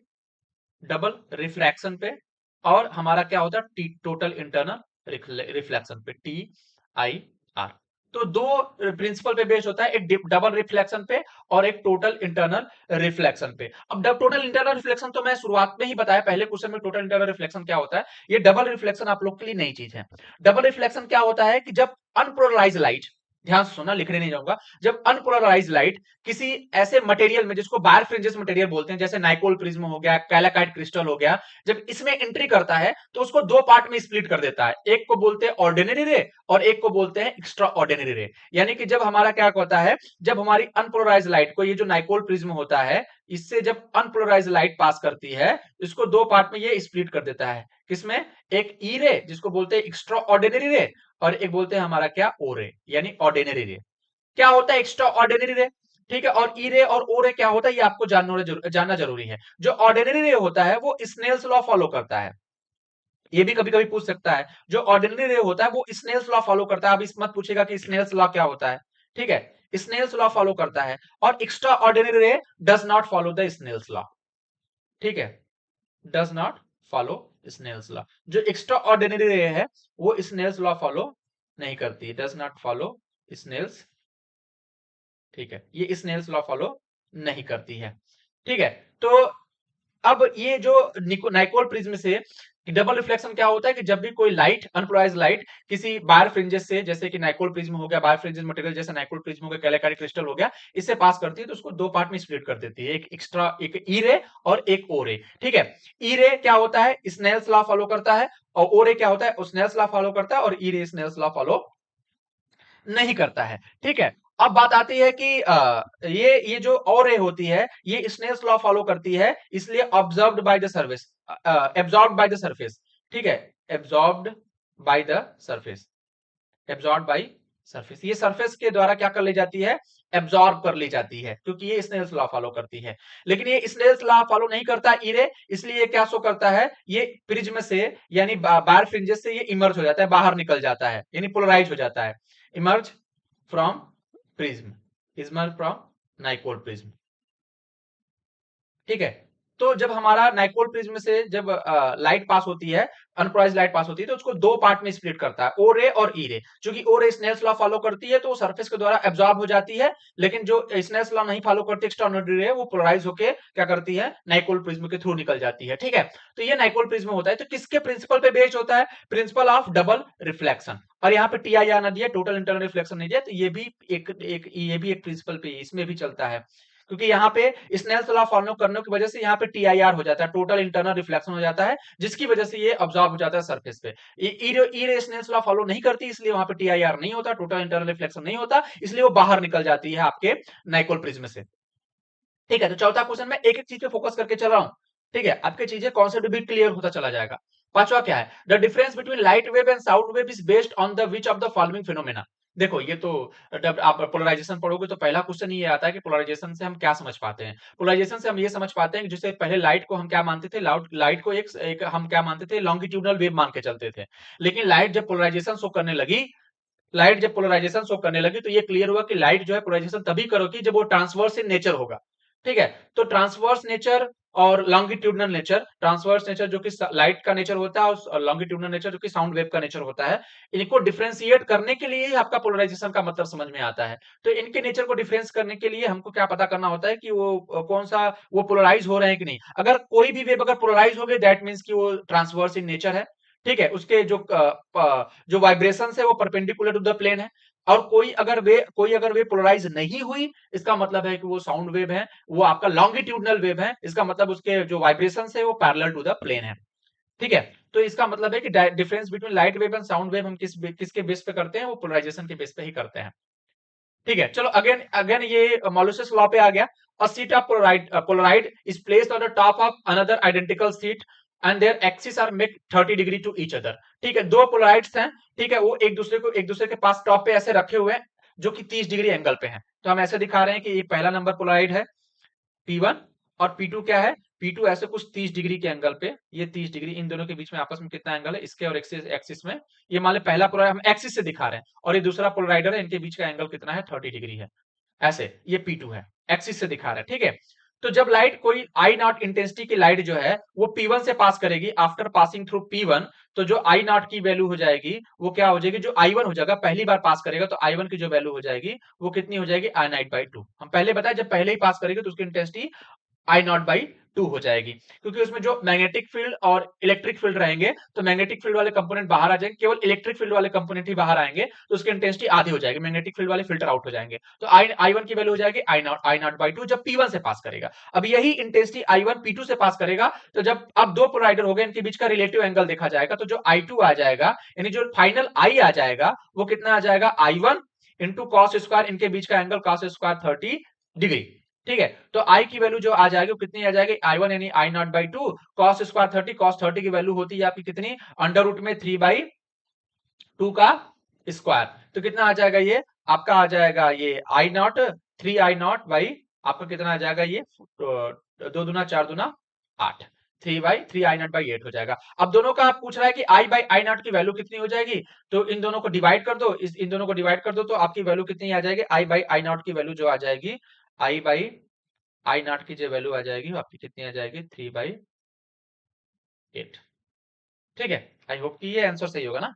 डबल रिफ्रैक्शन पे, और हमारा क्या होता है टोटल इंटरनल रिफ्लेक्शन पे, TIR। तो दो प्रिंसिपल पे बेस्ड होता है, एक डबल रिफ्लेक्शन पे और एक टोटल इंटरनल रिफ्लेक्शन पे। अब टोटल इंटरनल रिफ्लेक्शन तो मैं शुरुआत में ही बताया, पहले क्वेश्चन में टोटल इंटरनल रिफ्लेक्शन क्या होता है। ये डबल रिफ्लेक्शन आप लोग के लिए नई चीज है। डबल रिफ्लेक्शन क्या होता है कि जब अनपोलराइज लाइट, ध्यान से सुनना, लिखने नहीं जाऊंगा, जब अनपोलराइज लाइट किसी ऐसे मटेरियल में जिसको बार फ्रिंजेस मटेरियल बोलते हैं, जैसे नाइकोल प्रिज्म हो गया, कैलाकाइट क्रिस्टल हो गया, जब इसमें एंट्री करता है तो उसको दो पार्ट में स्प्लिट कर देता है, एक को बोलते हैं ऑर्डिनरी रे और एक को बोलते हैं एक्स्ट्रा ऑर्डिनरी रे। यानी कि जब हमारा क्या होता है, जब हमारी अनपोलराइज लाइट को, ये जो नाइकोल प्रिज्म होता है, इससे जब अनपोलराइज लाइट पास करती है, इसको दो पार्ट में ये स्प्लिट कर देता है, किसमें, एक ई रे जिसको बोलते हैं एक्स्ट्रा ऑर्डिनरी रे, और एक बोलते हैं हमारा क्या, ओ रे, यानी ऑर्डिनरी रे। क्या होता है एक्स्ट्रा ऑर्डिनरी रे, ठीक है, और ई रे और ओ रे क्या होता है, ये आपको जानना जरूरी है। जो ऑर्डिनरी रे होता है वो स्नेल्स लॉ फॉलो करता है, ये भी कभी कभी पूछ सकता है। जो ऑर्डिनरी रे होता है वो स्नेल्स लॉ फॉलो करता है, अब इस मत पूछेगा कि स्नेल्स लॉ क्या होता है। ठीक है, स्नेल्स लॉ फॉलो करता है, और extra ordinary ray does not follow the Snell's law. ठीक है, does not follow Snell's law. जो एक्स्ट्रा ऑर्डिनरी रे है वो स्नेल्स लॉ फॉलो नहीं करती, डज नॉट फॉलो स्नेल्स, ठीक है, ये स्नेल्स लॉ फॉलो नहीं करती है। ठीक है, तो अब ये जो नाइकोल प्रिज्म से डबल रिफ्लेक्शन क्या होता है कि जब भी कोई लाइट, अनपोलराइज्ड लाइट किसी बार फ्रिंजेस से, जैसे कि नाइकोल प्रिज्म हो गया, बार फ्रिंजेस मटेरियल जैसे नाइकोल प्रिज्म हो गया, कैलाकाइट क्रिस्टल हो गया, इससे पास करती है तो उसको दो पार्ट में स्प्लिट कर देती है, एक एक्स्ट्रा, एक ई रे और एक ओ रे। ठीक है, ई रे क्या होता है, स्नेल्स लॉ फॉलो करता है, और ओ रे क्या होता है, स्नेल्स लॉ फॉलो करता है, और ई रे स्नेल्स लॉ फॉलो नहीं करता है। ठीक है, अब बात आती है कि ये जो और रे होती है ये स्नेल्स लॉ फॉलो करती है, इसलिए observed by the service, absorbed by the surface, ठीक है, absorbed by the surface, absorb by surface, ये सरफेस के द्वारा क्या कर ली जाती है, एब्जॉर्ब कर ली जाती है, क्योंकि ये स्नेल्स लॉ फॉलो करती है। लेकिन ये स्नेल्स लॉ फॉलो नहीं करता इरे, इसलिए क्या शो करता है, ये प्रिज्म से यानी बार फ्रिंजेस से ये इमर्ज हो जाता है, बाहर निकल जाता है, यानी पोलराइज हो जाता है, emerge from prism, emerge from Naipaul prism, ठीक है। तो जब हमारा नाइपोल प्रिज्म से जब लाइट पास होती है, अनपोलराइज्ड लाइट पास होती है, तो उसको दो पार्ट में स्प्लिट करता है, ओ रे और ई रे। क्योंकि ओ रे स्नेल्स लॉ फॉलो करती है तो वो सरफेस के द्वारा एब्जॉर्ब हो जाती है, लेकिन जो स्नेल्स लॉ नहीं फॉलो करती, एक्सटर्नल रे, वो पोलराइज होकर क्या करती है, नाइपोल प्रिज्म के थ्रू निकल जाती है, ठीक है। तो ये नाइपोल प्रिज्म होता है, तो किसके प्रिंसिपल पे बेस्ड होता है, प्रिंसिपल ऑफ डबल रिफ्लेक्शन। और यहाँ पे टीआईआर ना दिया, टोटल इंटरनल रिफ्लेक्शन नहीं दिया, तो ये भी एक प्रिंसिपल पे इसमें भी चलता है, क्योंकि यहाँ पे स्नेल्स लॉ फॉलो करने की वजह से यहाँ पे टीआईआर हो जाता है, टोटल इंटरनल रिफ्लेक्शन हो जाता है, जिसकी वजह से ये ऑब्जॉर्ब हो जाता है सरफेस पे। ई रे स्नेल्स लॉ फॉलो नहीं करती, इसलिए वहां पे टीआईआर नहीं होता, टोटल इंटरनल रिफ्लेक्शन नहीं होता, इसलिए वो बाहर निकल जाती है आपके नाइकोल प्रिज्म से, ठीक है। तो चौथा क्वेश्चन में एक एक चीज पे फोकस करके चल रहा हूं, ठीक है, आपके चीजें कॉन्सेप्ट भी क्लियर होता चला जाएगा। पांचवा क्या है, the difference between light wave and sound wave is based on the which of the following phenomena. देखो ये तो जब आप पोलराइजेशन पढ़ोगे तो पहला क्वेश्चन ये आता है कि पोलराइजेशन से हम क्या समझ पाते हैं। पोलराइजेशन से हम ये समझ पाते हैं कि जैसे पहले लाइट को हम क्या मानते थे, लाइट को एक हम क्या मानते थे, लॉन्गिट्यूडनल वेव मान के चलते थे। लेकिन लाइट जब पोलराइजेशन शो करने लगी तो ये क्लियर हुआ कि लाइट जो है पोलराइजेशन तभी करोगी जब वो ट्रांसवर्स इन नेचर होगा, ठीक है। तो ट्रांसवर्स नेचर और लॉन्गिट्यूडनल नेचर, ट्रांसवर्स नेचर जो कि लाइट का नेचर होता है और लॉन्गिट्यूडनल नेचर जो कि साउंड वेव का नेचर होता है, इनको डिफरेंशिएट करने के लिए ही आपका पोलराइजेशन का मतलब समझ में आता है। तो इनके नेचर को डिफरेंस करने के लिए हमको क्या पता करना होता है कि वो कौन सा वो पोलराइज हो रहे हैं कि नहीं। अगर कोई भी वेव अगर पोलराइज हो गई दैट मींस कि वो ट्रांसवर्स इन नेचर है, ठीक है, उसके जो वाइब्रेशन है वो परपेंडिकुलर टू द प्लेन है। और कोई अगर वे पोलराइज नहीं हुई, इसका मतलब है कि वो साउंड वेव है, वो आपका लॉन्गिट्यूडनल वेव है, इसका मतलब उसके जो वाइब्रेशन है वो पैरेलल टू द प्लेन है, ठीक है। तो इसका मतलब है कि difference between light wave and sound wave हम किसके बेस पे करते हैं, वो पोलराइजेशन के बेस पे ही करते हैं, ठीक है। चलो अगेन अगेन ये मॉलुसस लॉ पे आ गया। A sheet of polaroid is placed on the top of another identical sheet and their axis are make 30 degree to each other, ठीक है। दो पोलराइड्स हैं, ठीक है, वो एक दूसरे के पास टॉप पे ऐसे रखे हुए हैं जो कि 30 डिग्री एंगल पे हैं। तो हम ऐसे दिखा रहे हैं कि ये पहला नंबर पोलराइड है P1 और P2 क्या है, P2 ऐसे कुछ 30 डिग्री के एंगल पे, ये 30 डिग्री, इन दोनों के बीच में आपस में कितना एंगल है, इसके और एक्सिस में, ये मान लो पहला पोलराइड हम एक्सिस से दिखा रहे हैं और ये दूसरा पोलराइडर है, इनके बीच का एंगल कितना है, 30 डिग्री है। ऐसे ये P2 है, एक्सिस से दिखा रहा है, ठीक है। तो जब लाइट कोई आई नॉट इंटेंसिटी की लाइट जो है वो P1 से पास करेगी, आफ्टर पासिंग थ्रू P1, तो जो आई नॉट की वैल्यू हो जाएगी वो क्या हो जाएगी, जो I1 हो जाएगा, पहली बार पास करेगा तो I1 की जो वैल्यू हो जाएगी वो कितनी हो जाएगी, I नाइट बाई 2। हम पहले बताया जब पहले ही पास करेगी तो उसकी इंटेंसिटी आई नॉट बाई 2 हो जाएगी, क्योंकि उसमें जो मैग्नेटिक फील्ड और इलेक्ट्रिक फील्ड रहेंगे तो मैग्नेटिक फील्ड वाले कंपोनेंट बाहर आ जाएंगे, केवल इलेक्ट्रिक फील्ड वाले कंपोनेंट ही बाहर आएंगे, तो उसकी इंटेंसिटी आधी हो जाएगी, मैग्नेटिक फील्ड वाले फिल्टर आउट हो जाएंगे। तो आई वन की वैल्यू हो जाएगी आई नॉट बाई 2 जब P1 से पास करेगा। अब यही इंटेंसिटी I1 P2 से पास करेगा, तो जब अब दो पोलराइडर हो गए, इनके बीच का रिलेटिव एंगल देखा जाएगा, तो जो I2 आ जाएगा, यानी जो फाइनल I आ जाएगा वो कितना आ जाएगा, I1 इंटू कॉस स्क्वायर, इनके बीच का एंगल कॉस स्क्वायर 30 डिग्री, ठीक है। तो आई की वैल्यू जो आ जाएगी वो कितनी आ जाएगी, I1 यानी I naught by 2 cos square 30, cos 30 की वैल्यू होती है आपकी कितनी, अंडर रूट में 3/2 का स्क्वायर, तो कितना आ जाएगा, ये आपका आ जाएगा ये आई नॉट 3I0 बाई आपका कितना आ जाएगा, ये 2 दूना 4 दूना 8, 3/3I0/8 हो जाएगा। अब दोनों का आप पूछ रहा है कि I बाई आई नॉट की वैल्यू कितनी हो जाएगी, तो इन दोनों को डिवाइड कर दो, इन दोनों को डिवाइड कर दो, तो आपकी वैल्यू कितनी आ जाएगी, I बाई आई नॉट की वैल्यू जो आ जाएगी, I बाई आई नॉट की जो वैल्यू आ जाएगी वो आपकी कितनी आ जाएगी, 3/8, ठीक है। आई होप कि ये आंसर सही होगा ना,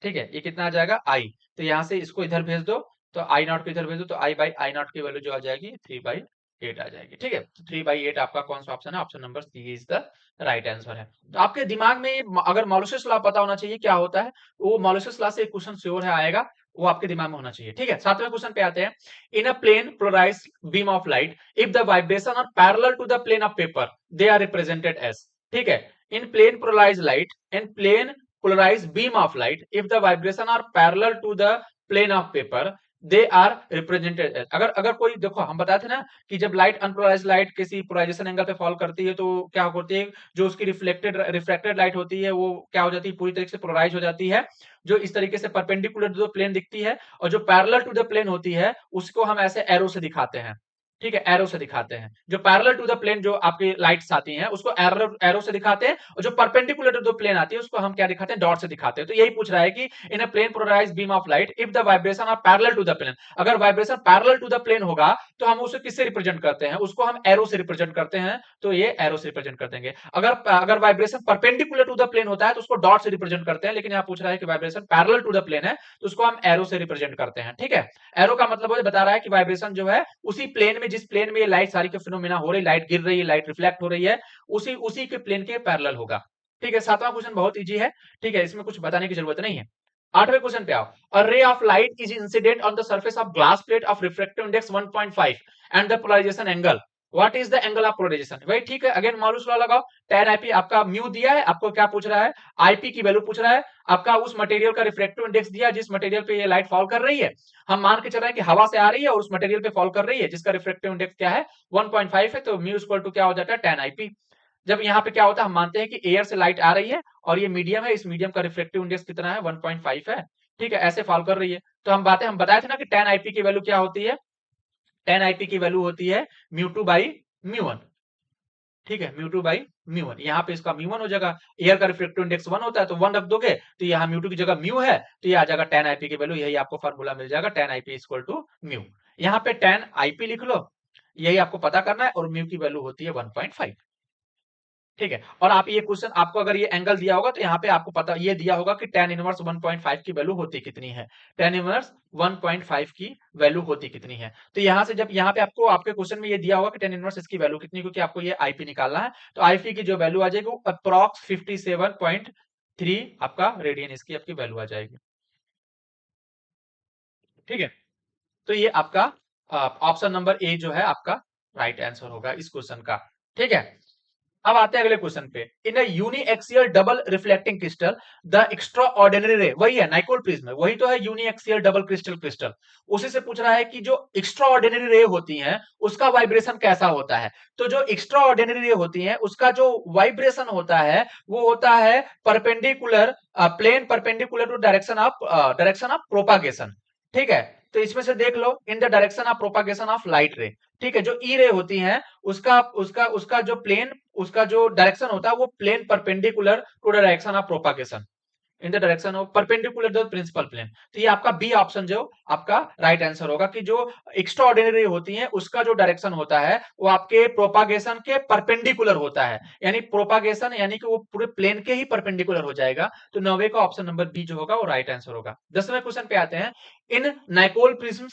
ठीक है। ये कितना आ जाएगा आई, तो यहां से इसको इधर भेज दो, तो आई नॉट को इधर भेज दो, तो आई बाई आई नॉट की वैल्यू जो आ जाएगी 3/8 आ जाएगी, ठीक है। तो 3/8 आपका कौन सा ऑप्शन है, option number C is the right answer है। तो आपके दिमाग में अगर मॉलुसस लॉ पता होना चाहिए क्या होता है, वो मॉलुसस लॉ से एक क्वेश्चन श्योर है आएगा, वो आपके दिमाग में होना चाहिए, ठीक है। सातवें क्वेश्चन पे आते हैं। In a plane polarised beam of light, if the vibration are parallel to the plane of paper, they are represented as, ठीक है। In plane polarised light, in plane polarized beam of light, if the vibration are parallel to the plane of paper, they are represented. अगर अगर कोई देखो हम बताते थे ना कि जब लाइट अनपोलराइज्ड लाइट किसी पोलराइजेशन एंगल पे फॉल करती है तो क्या होती है, जो उसकी रिफ्लेक्टेड लाइट होती है वो क्या हो जाती है, पूरी तरीके से पोलराइज हो जाती है, जो इस तरीके से परपेंडिकुलर टू द प्लेन दिखती है, और जो पैरेलल टू द प्लेन होती है उसको हम ऐसे एरो से दिखाते हैं। ठीक है, एरो से दिखाते हैं। जो पैरेलल टू द प्लेन जो आपकी लाइट्स आती हैं उसको एरो एरो से दिखाते हैं, और जो परपेंडिकुलर टू द प्लेन आती है उसको हम क्या दिखाते हैं, डॉट से दिखाते हैं। तो यही पूछ रहा है कि in a plane polarised beam of light if the vibration are parallel to the plane, अगर vibration parallel to the plane होगा तो हम उसे किससे रिप्रेजेंट करते हैं, उसको हम एरो से रिप्रेजेंट करते हैं। तो ये एरो से रिप्रेजेंट कर देंगे। अगर अगर vibration perpendicular to the plane होता है तो उसको डॉट से रिप्रेजेंट करते हैं, लेकिन यहाँ पूछ रहा है कि vibration parallel to the plane है तो उसको हम एरो से रिप्रेजेंट करते हैं। ठीक है, एरो का मतलब बता रहा है कि वाइब्रेशन जो है उसी प्लेन में, जिस प्लेन में ये लाइट सारी के फिनोमेना हो रही, लाइट गिर रही है, लाइट रिफ्लेक्ट हो रही है, उसी उसी के प्लेन के पैरेलल होगा। ठीक है, सातवां क्वेश्चन बहुत इजी है। ठीक है, इसमें कुछ बताने की जरूरत नहीं है। आठवें क्वेश्चन पे आओ। A ray of light is incident on the surface of glass plate of refractive index 1.5 and the polarisation angle, what is the angle of polarisation. भाई ठीक है, अगेन मालूस लॉ लगाओ। tan आईपी आपका mu दिया है, आपको क्या पूछ रहा है, आईपी की वैल्यू पूछ रहा है, आपका उस मटेरियल का रिफ्रैक्टिव इंडेक्स दिया जिस मटेरियल पे ये लाइट फॉल कर रही है। हम मान के चल रहे हैं कि हवा से आ रही है और उस मटेरियल पे फॉल कर रही है जिसका रिफ्रैक्टिव इंडेक्स क्या है, 1.5 है, तो म्यू इक्वल टू क्या हो जाता है, tan आईपी। जब यहाँ पे क्या होता है, हम मानते हैं कि एयर से लाइट आ रही है और ये मीडियम है, इस मीडियम का रिफ्रैक्टिव इंडेक्स कितना है, 1.5 है। ठीक है, ऐसे फॉल कर रही है। तो हम बताए थे ना कि tan आईपी की वैल्यू क्या होती है, tan आईपी की वैल्यू होती है mu two by mu one. ठीक है, mu two by mu one, यहाँ पे इसका म्यू वन हो जाएगा। एयर का रिफ्रैक्टिव इंडेक्स 1 होता है तो 1 रख दोगे तो यहाँ म्यू टू की जगह म्यू है, तो ये आ जाएगा tan आईपी की वैल्यू, यही आपको फार्मूला मिल जाएगा, tan IP equal to mu. यहाँ पे tan आईपी लिख लो, यही आपको पता करना है, और म्यू की वैल्यू होती है 1.5। ठीक है, और आप ये क्वेश्चन, आपको अगर ये एंगल दिया होगा तो यहाँ पे आपको पता ये दिया होगा कि tan इनवर्स 1.5 की वैल्यू होती कितनी है, tan इनवर्स 1.5 की वैल्यू होती कितनी है। तो यहाँ से जब यहाँ पे आपको आपके क्वेश्चन में ये दिया होगा कि tan इनवर्स इसकी वैल्यू कितनी, क्योंकि आपको ये आईपी निकालना है, तो आईपी की जो वैल्यू आ जाएगी वो अप्रॉक्स 57.3 आपका रेडियन इसकी आपकी वैल्यू आ जाएगी। ठीक है, तो ये आपका ऑप्शन नंबर ए जो है आपका राइट आंसर होगा इस क्वेश्चन का। ठीक है, अब आते हैं अगले क्वेश्चन पे। In a uniaxial double reflecting crystal the extra ordinary ray, वही है नाइकोल प्रिज्म, वही तो है यूनिएक्सियल डबल क्रिस्टल क्रिस्टल। उसी से पूछ रहा है कि जो एक्स्ट्रा ऑर्डिनरी रे होती हैं उसका वाइब्रेशन कैसा होता है। तो जो एक्स्ट्रा ऑर्डिनरी रे होती हैं उसका जो वाइब्रेशन होता है वो होता है perpendicular, plane perpendicular to direction of propagation. ठीक है, तो इसमें से देख लो, in the direction of propagation of light ray. ठीक है, जो ई रे होती हैं उसका उसका उसका जो प्लेन, उसका जो डायरेक्शन होता है वो plane perpendicular to the direction of propagation, in the direction of perpendicular to the principal plane. तो ये आपका बी ऑप्शन जो आपका राइट आंसर होगा, कि जो एक्स्ट्रा ऑर्डिनरी होती है उसका जो डायरेक्शन होता है वो आपके प्रोपागेशन के परपेंडिकुलर होता है, यानी प्रोपागेशन यानी कि वो पूरे प्लेन के ही परपेंडिकुलर हो जाएगा। तो 9वें का ऑप्शन नंबर बी जो होगा वो राइट आंसर होगा। 10वें क्वेश्चन पे आते हैं। In Nicol prism,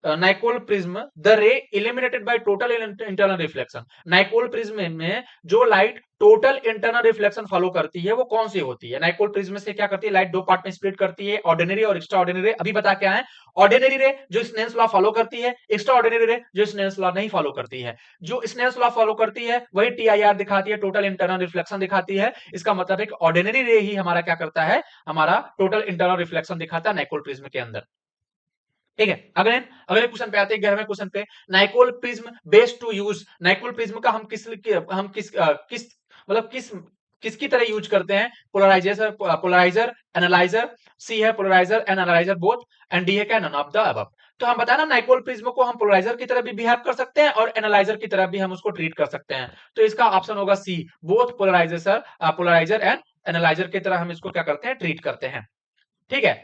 Nicol prism the ray eliminated by total internal reflection, Nicol prism में जो light total internal reflection follow करती है वो कौन सी होती है। नाइकोल प्रिज्म से क्या करती है, लाइट दो पार्ट में स्प्लिट करती है, ऑर्डिनरी और एक्स्ट्रा ऑर्डिनरी रे। अभी बता क्या है, ऑर्डिनरी रे जो स्नेल्स लॉ फॉलो करती है, एक्स्ट्रा ऑर्डिनरी रे जो स्नेल्स लॉ नहीं फॉलो करती है। जो स्नेल्स लॉ फॉलो करती है वही टीआईआर दिखाती है, टोटल इंटरनल रिफ्लेक्शन दिखाती है। इसका मतलब है कि ऑर्डिनरी रे ही हमारा क्या करता है, हमारा टोटल इंटरनल रिफ्लेक्शन दिखाता है नाइकोल प्रिज्म के अंदर। ठीक है, अगले अगले क्वेश्चन पे आते हैं, 11वें क्वेश्चन पे। Nicol prism based to use, Nicol prism का हम किस मतलब किसकी तरह यूज करते हैं, पोलराइजर एनालाइजर, सी है polariser and analyser both, and D है क्या, नन ऑफ द अबव। तो हम बताया ना नाइकोल प्रिज्म को हम पोलराइजर की तरह भी बिहेव कर सकते हैं और एनालाइजर की तरह भी हम उसको ट्रीट कर सकते हैं। तो इसका ऑप्शन होगा सी, बोथ पोलराइजर एंड एनालाइजर की तरह हम इसको क्या करते हैं, ट्रीट करते हैं। ठीक है,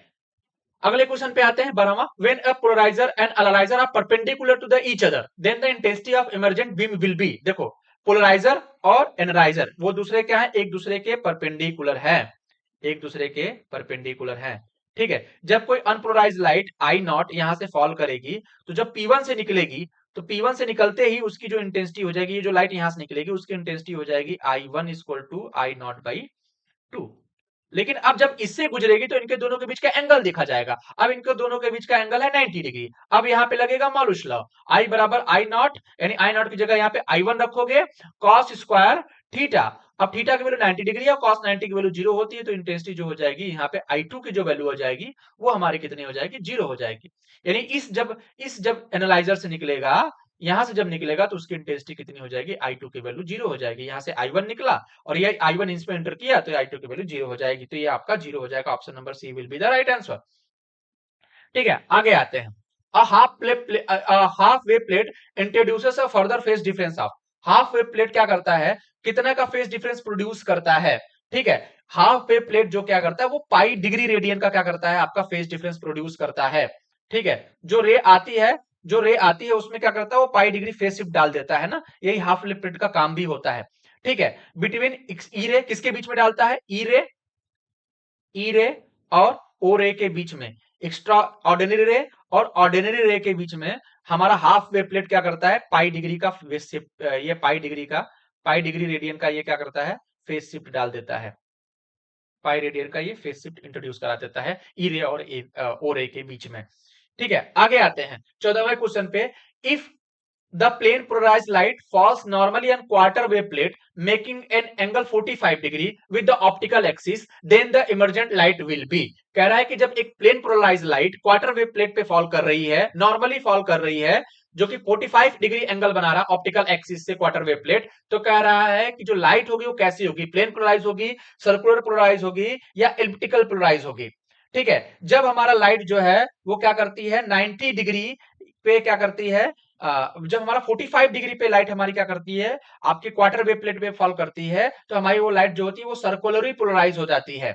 अगले क्वेश्चन पे आते हैं 12वां। When a polariser and analyser are perpendicular to the each other then the intensity of emergent beam will be. देखो, पोलराइजर और एनालाइजर वो दूसरे क्या है, एक दूसरे के परपेंडिकुलर है, एक दूसरे के परपेंडिकुलर है। ठीक है, जब कोई अनपोलराइज्ड लाइट आई नॉट यहां से फॉल करेगी तो जब P1 से निकलेगी तो P1 से निकलते ही उसकी जो इंटेंसिटी हो जाएगी, ये जो लाइट यहां से निकलेगी उसकी इंटेंसिटी हो जाएगी I1 equal to I naught by 2। लेकिन अब जब इससे गुजरेगी तो इनके दोनों के बीच का एंगल देखा जाएगा। अब इनके दोनों के बीच का एंगल है 90 डिग्री। अब यहाँ पे लगेगा मालूस लॉ, आई बराबर आई नॉट, यानी आई नॉट की जगह यहाँ पे I1 रखोगे, कॉस स्क्वायर थीटा अब थीटा की वैल्यू 90 डिग्री है, cos 90 की वैल्यू 0 होती है, तो इंटेंसिटी जो हो जाएगी यहाँ पे I2 की जो वैल्यू हो जाएगी वो हमारी कितनी हो जाएगी, 0 हो जाएगी। यानी इस जब एनालाइजर से निकलेगा, यहां से जब निकलेगा तो उसकी इंटेंसिटी कितनी हो जाएगी, I2 की वैल्यू 0 हो जाएगी। यहां से I1 निकला और ये I1 इसमें एंटर किया तो I2 की वैल्यू 0 हो जाएगी, तो ये आपका 0 हो जाएगा। Option number C will be the right answer. ठीक है, आगे आते हैं। Half wave plate introduces a further phase difference of. Half wave plate क्या करता है, कितना का फेज डिफरेंस प्रोड्यूस करता है। ठीक है, हाफ वे प्लेट जो क्या करता है, वो पाई डिग्री रेडियन का क्या करता है, आपका फेज डिफरेंस प्रोड्यूस करता है। ठीक है, जो रे आती है उसमें क्या करता है, वो पाई डिग्री फेज शिफ्ट डाल देता है ना, यही हाफ वे प्लेट का काम भी होता है। ठीक है, बिटवीन ई रे किसके बीच में डालता है, ई रे और ओ रे के बीच में, एक्स्ट्रा ऑर्डिनरी रे और ऑर्डिनरी रे के बीच में हमारा हाफ वे प्लेट क्या करता है, पाई डिग्री का फेज शिफ्ट, ये पाई डिग्री रेडियन का ये क्या करता है, फेज शिफ्ट डाल देता है। पाई रेडियन का ये फेज शिफ्ट इंट्रोड्यूस करा देता है ई रे और ओ रे के बीच में। ठीक है, आगे आते हैं 14वें क्वेश्चन पे। If the plane polarized light falls normally on quarter wave plate making an angle 45 degree with the optical axis, then the emergent light will be। कह रहा है कि जब एक plane polarise light quarter wave plate पे fall कर रही है, नॉर्मली फॉल कर रही है, जो कि 45 डिग्री एंगल बना रहा ऑप्टिकल एक्सिस से क्वार्टर वेव प्लेट, तो कह रहा है कि जो लाइट होगी वो कैसी होगी, प्लेन पोलराइज होगी, सर्कुलर पोलराइज होगी या एलिप्टिकल पोलराइज होगी। ठीक है, जब हमारा लाइट जो है वो क्या करती है, 90 डिग्री पे क्या करती है, जब हमारा 45 डिग्री पे लाइट हमारी क्या करती है, आपकी क्वार्टर वेव प्लेट पे फॉल करती है, तो हमारी वो लाइट जो होती है वो सर्कुलरली पोलराइज हो जाती है।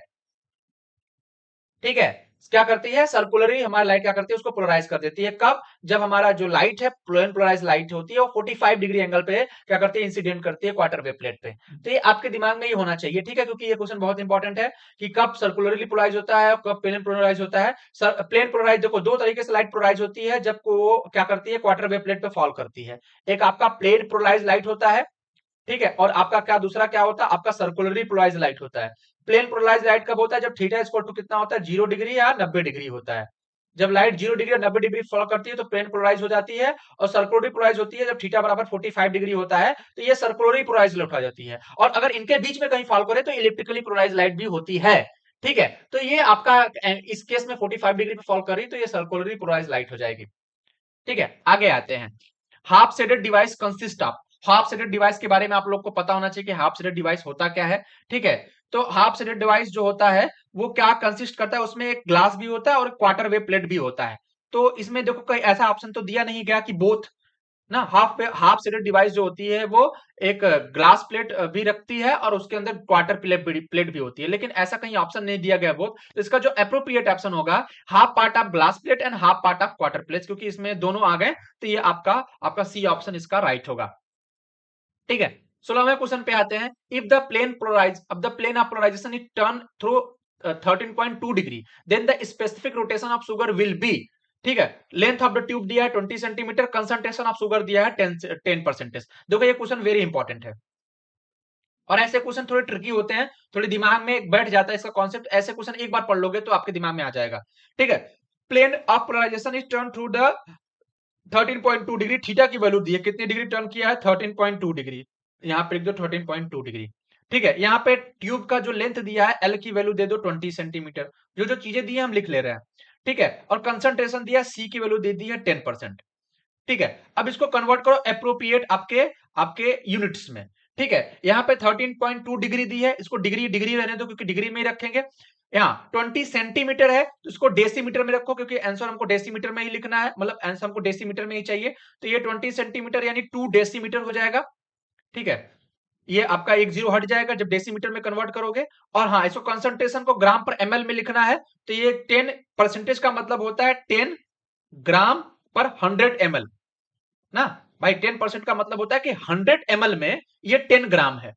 ठीक है, क्या करती है, सर्कुलरली हमारी लाइट क्या करती है, उसको पोलराइज कर देती है। कब, जब हमारा जो लाइट है, प्लेन पोलराइज लाइट होती है, वो 45 डिग्री एंगल पे क्या करती है, इंसिडेंट करती है क्वार्टर वेव प्लेट पे। तो ये आपके दिमाग में ही होना चाहिए। ठीक है, क्योंकि ये क्वेश्चन बहुत इंपॉर्टेंट है कि कब सर्कुलरली पोलराइज होता है, कब प्लेन पोलराइज होता है। प्लेन पोलराइज देखो, दो तरीके से लाइट पोलराइज होती है जब वो क्या करती है, क्वार्टर वेव प्लेट पे फॉल करती है। एक आपका प्लेन पोलराइज लाइट होता है, ठीक है, और आपका क्या दूसरा क्या होता है, आपका सर्कुलरली पोलराइज लाइट होता है। प्लेन पोलराइज लाइट कब होता है, जब थीटा इक्वल टू कितना होता है, 0 डिग्री या 90 डिग्री होता है। जब लाइट 0 डिग्री और 90 डिग्री फॉल करती है तो प्लेन पोलराइज हो जाती है, और सर्कुलरली पोलराइज होती है जब थीटा बराबर 45 डिग्री होता है, तो ये सर्कुलरली पोलराइज लाइट हो जाती है। और अगर इनके बीच में कहीं फॉल करे तो इलिप्टिकली पोलराइज लाइट भी होती है। ठीक है, तो ये आपका इस केस में 45 डिग्री पे फॉल कर रही तो ये सर्कुलरली पोलराइज लाइट हो जाएगी। ठीक है, आगे आते हैं। Half shaded device consist of. Half shaded device के बारे में आप लोग को पता होना चाहिए कि हाफ शेडेड डिवाइस होता क्या है। ठीक है, तो हाफ शेडेड डिवाइस जो होता है वो क्या कंसिस्ट करता है, उसमें एक ग्लास भी होता है और क्वार्टर वेव प्लेट भी होता है। तो इसमें देखो कोई ऐसा ऑप्शन तो दिया नहीं गया कि बोथ ना, हाफ शेडेड डिवाइस जो होती है वो एक ग्लास प्लेट भी रखती है और उसके अंदर क्वार्टर प्लेट भी होती है, लेकिन ऐसा कहीं ऑप्शन नहीं दिया गया बोथ। तो इसका जो अप्रोप्रिएट ऑप्शन होगा, half part of glass plate and half part of quarter plate, क्योंकि इसमें दोनों आ गए, तो ये आपका आपका सी ऑप्शन इसका राइट होगा। ठीक है, 16वें क्वेश्चन पे आते हैं। If the plane of polarisation is turn through 13.2 degree, then the specific rotation of sugar will be. ठीक है, लेंथ ऑफ द ट्यूब दिया है 20 सेंटीमीटर, कंसंट्रेशन ऑफ शुगर दिया है 10%। देखो ये क्वेश्चन वेरी इंपॉर्टेंट है, और ऐसे क्वेश्चन थोड़े ट्रिकी होते हैं, थोड़े दिमाग में बैठ जाता है इसका कॉन्सेप्ट। ऐसे क्वेश्चन एक बार पढ़ लोगे तो आपके दिमाग में आ जाएगा। ठीक है, plane of polarisation is turn through the 13.2 degree, theta की वैल्यू दी है, कितनी डिग्री टर्न किया है, 13.2 डिग्री। यहाँ पे लिख दो 13.2 डिग्री। ठीक है, यहाँ पे ट्यूब का जो लेंथ दिया है, एल की वैल्यू दे दो 20 सेंटीमीटर। जो जो चीजें दी है हम लिख ले रहे हैं। ठीक है, और कंसंट्रेशन दिया, सी की वैल्यू दे दी है 10%। ठीक है, अब इसको कन्वर्ट करो अप्रोप्रिएट आपके आपके यूनिट्स में। ठीक है, यहाँ पे 13.2 डिग्री दी है, इसको डिग्री डिग्री रहने दो क्योंकि डिग्री में ही रखेंगे। यहाँ 20 सेंटीमीटर है तो इसको डेसीमीटर में रखो, क्योंकि आंसर हमको डेसीमीटर में ही लिखना है, मतलब आंसर हमको डेसीमीटर में ही चाहिए। तो ये 20 सेंटीमीटर यानी 2 डेसीमीटर हो जाएगा। ठीक है, ये आपका एक जीरो हट जाएगा जब डेसीमीटर में कन्वर्ट करोगे। और हाँ, इसको कंसंट्रेशन को ग्राम पर एमएल में लिखना है, तो ये 10% का मतलब होता है 10 ग्राम पर 100 ml ना भाई। 10% का मतलब होता है कि 100 ml में ये 10 ग्राम है।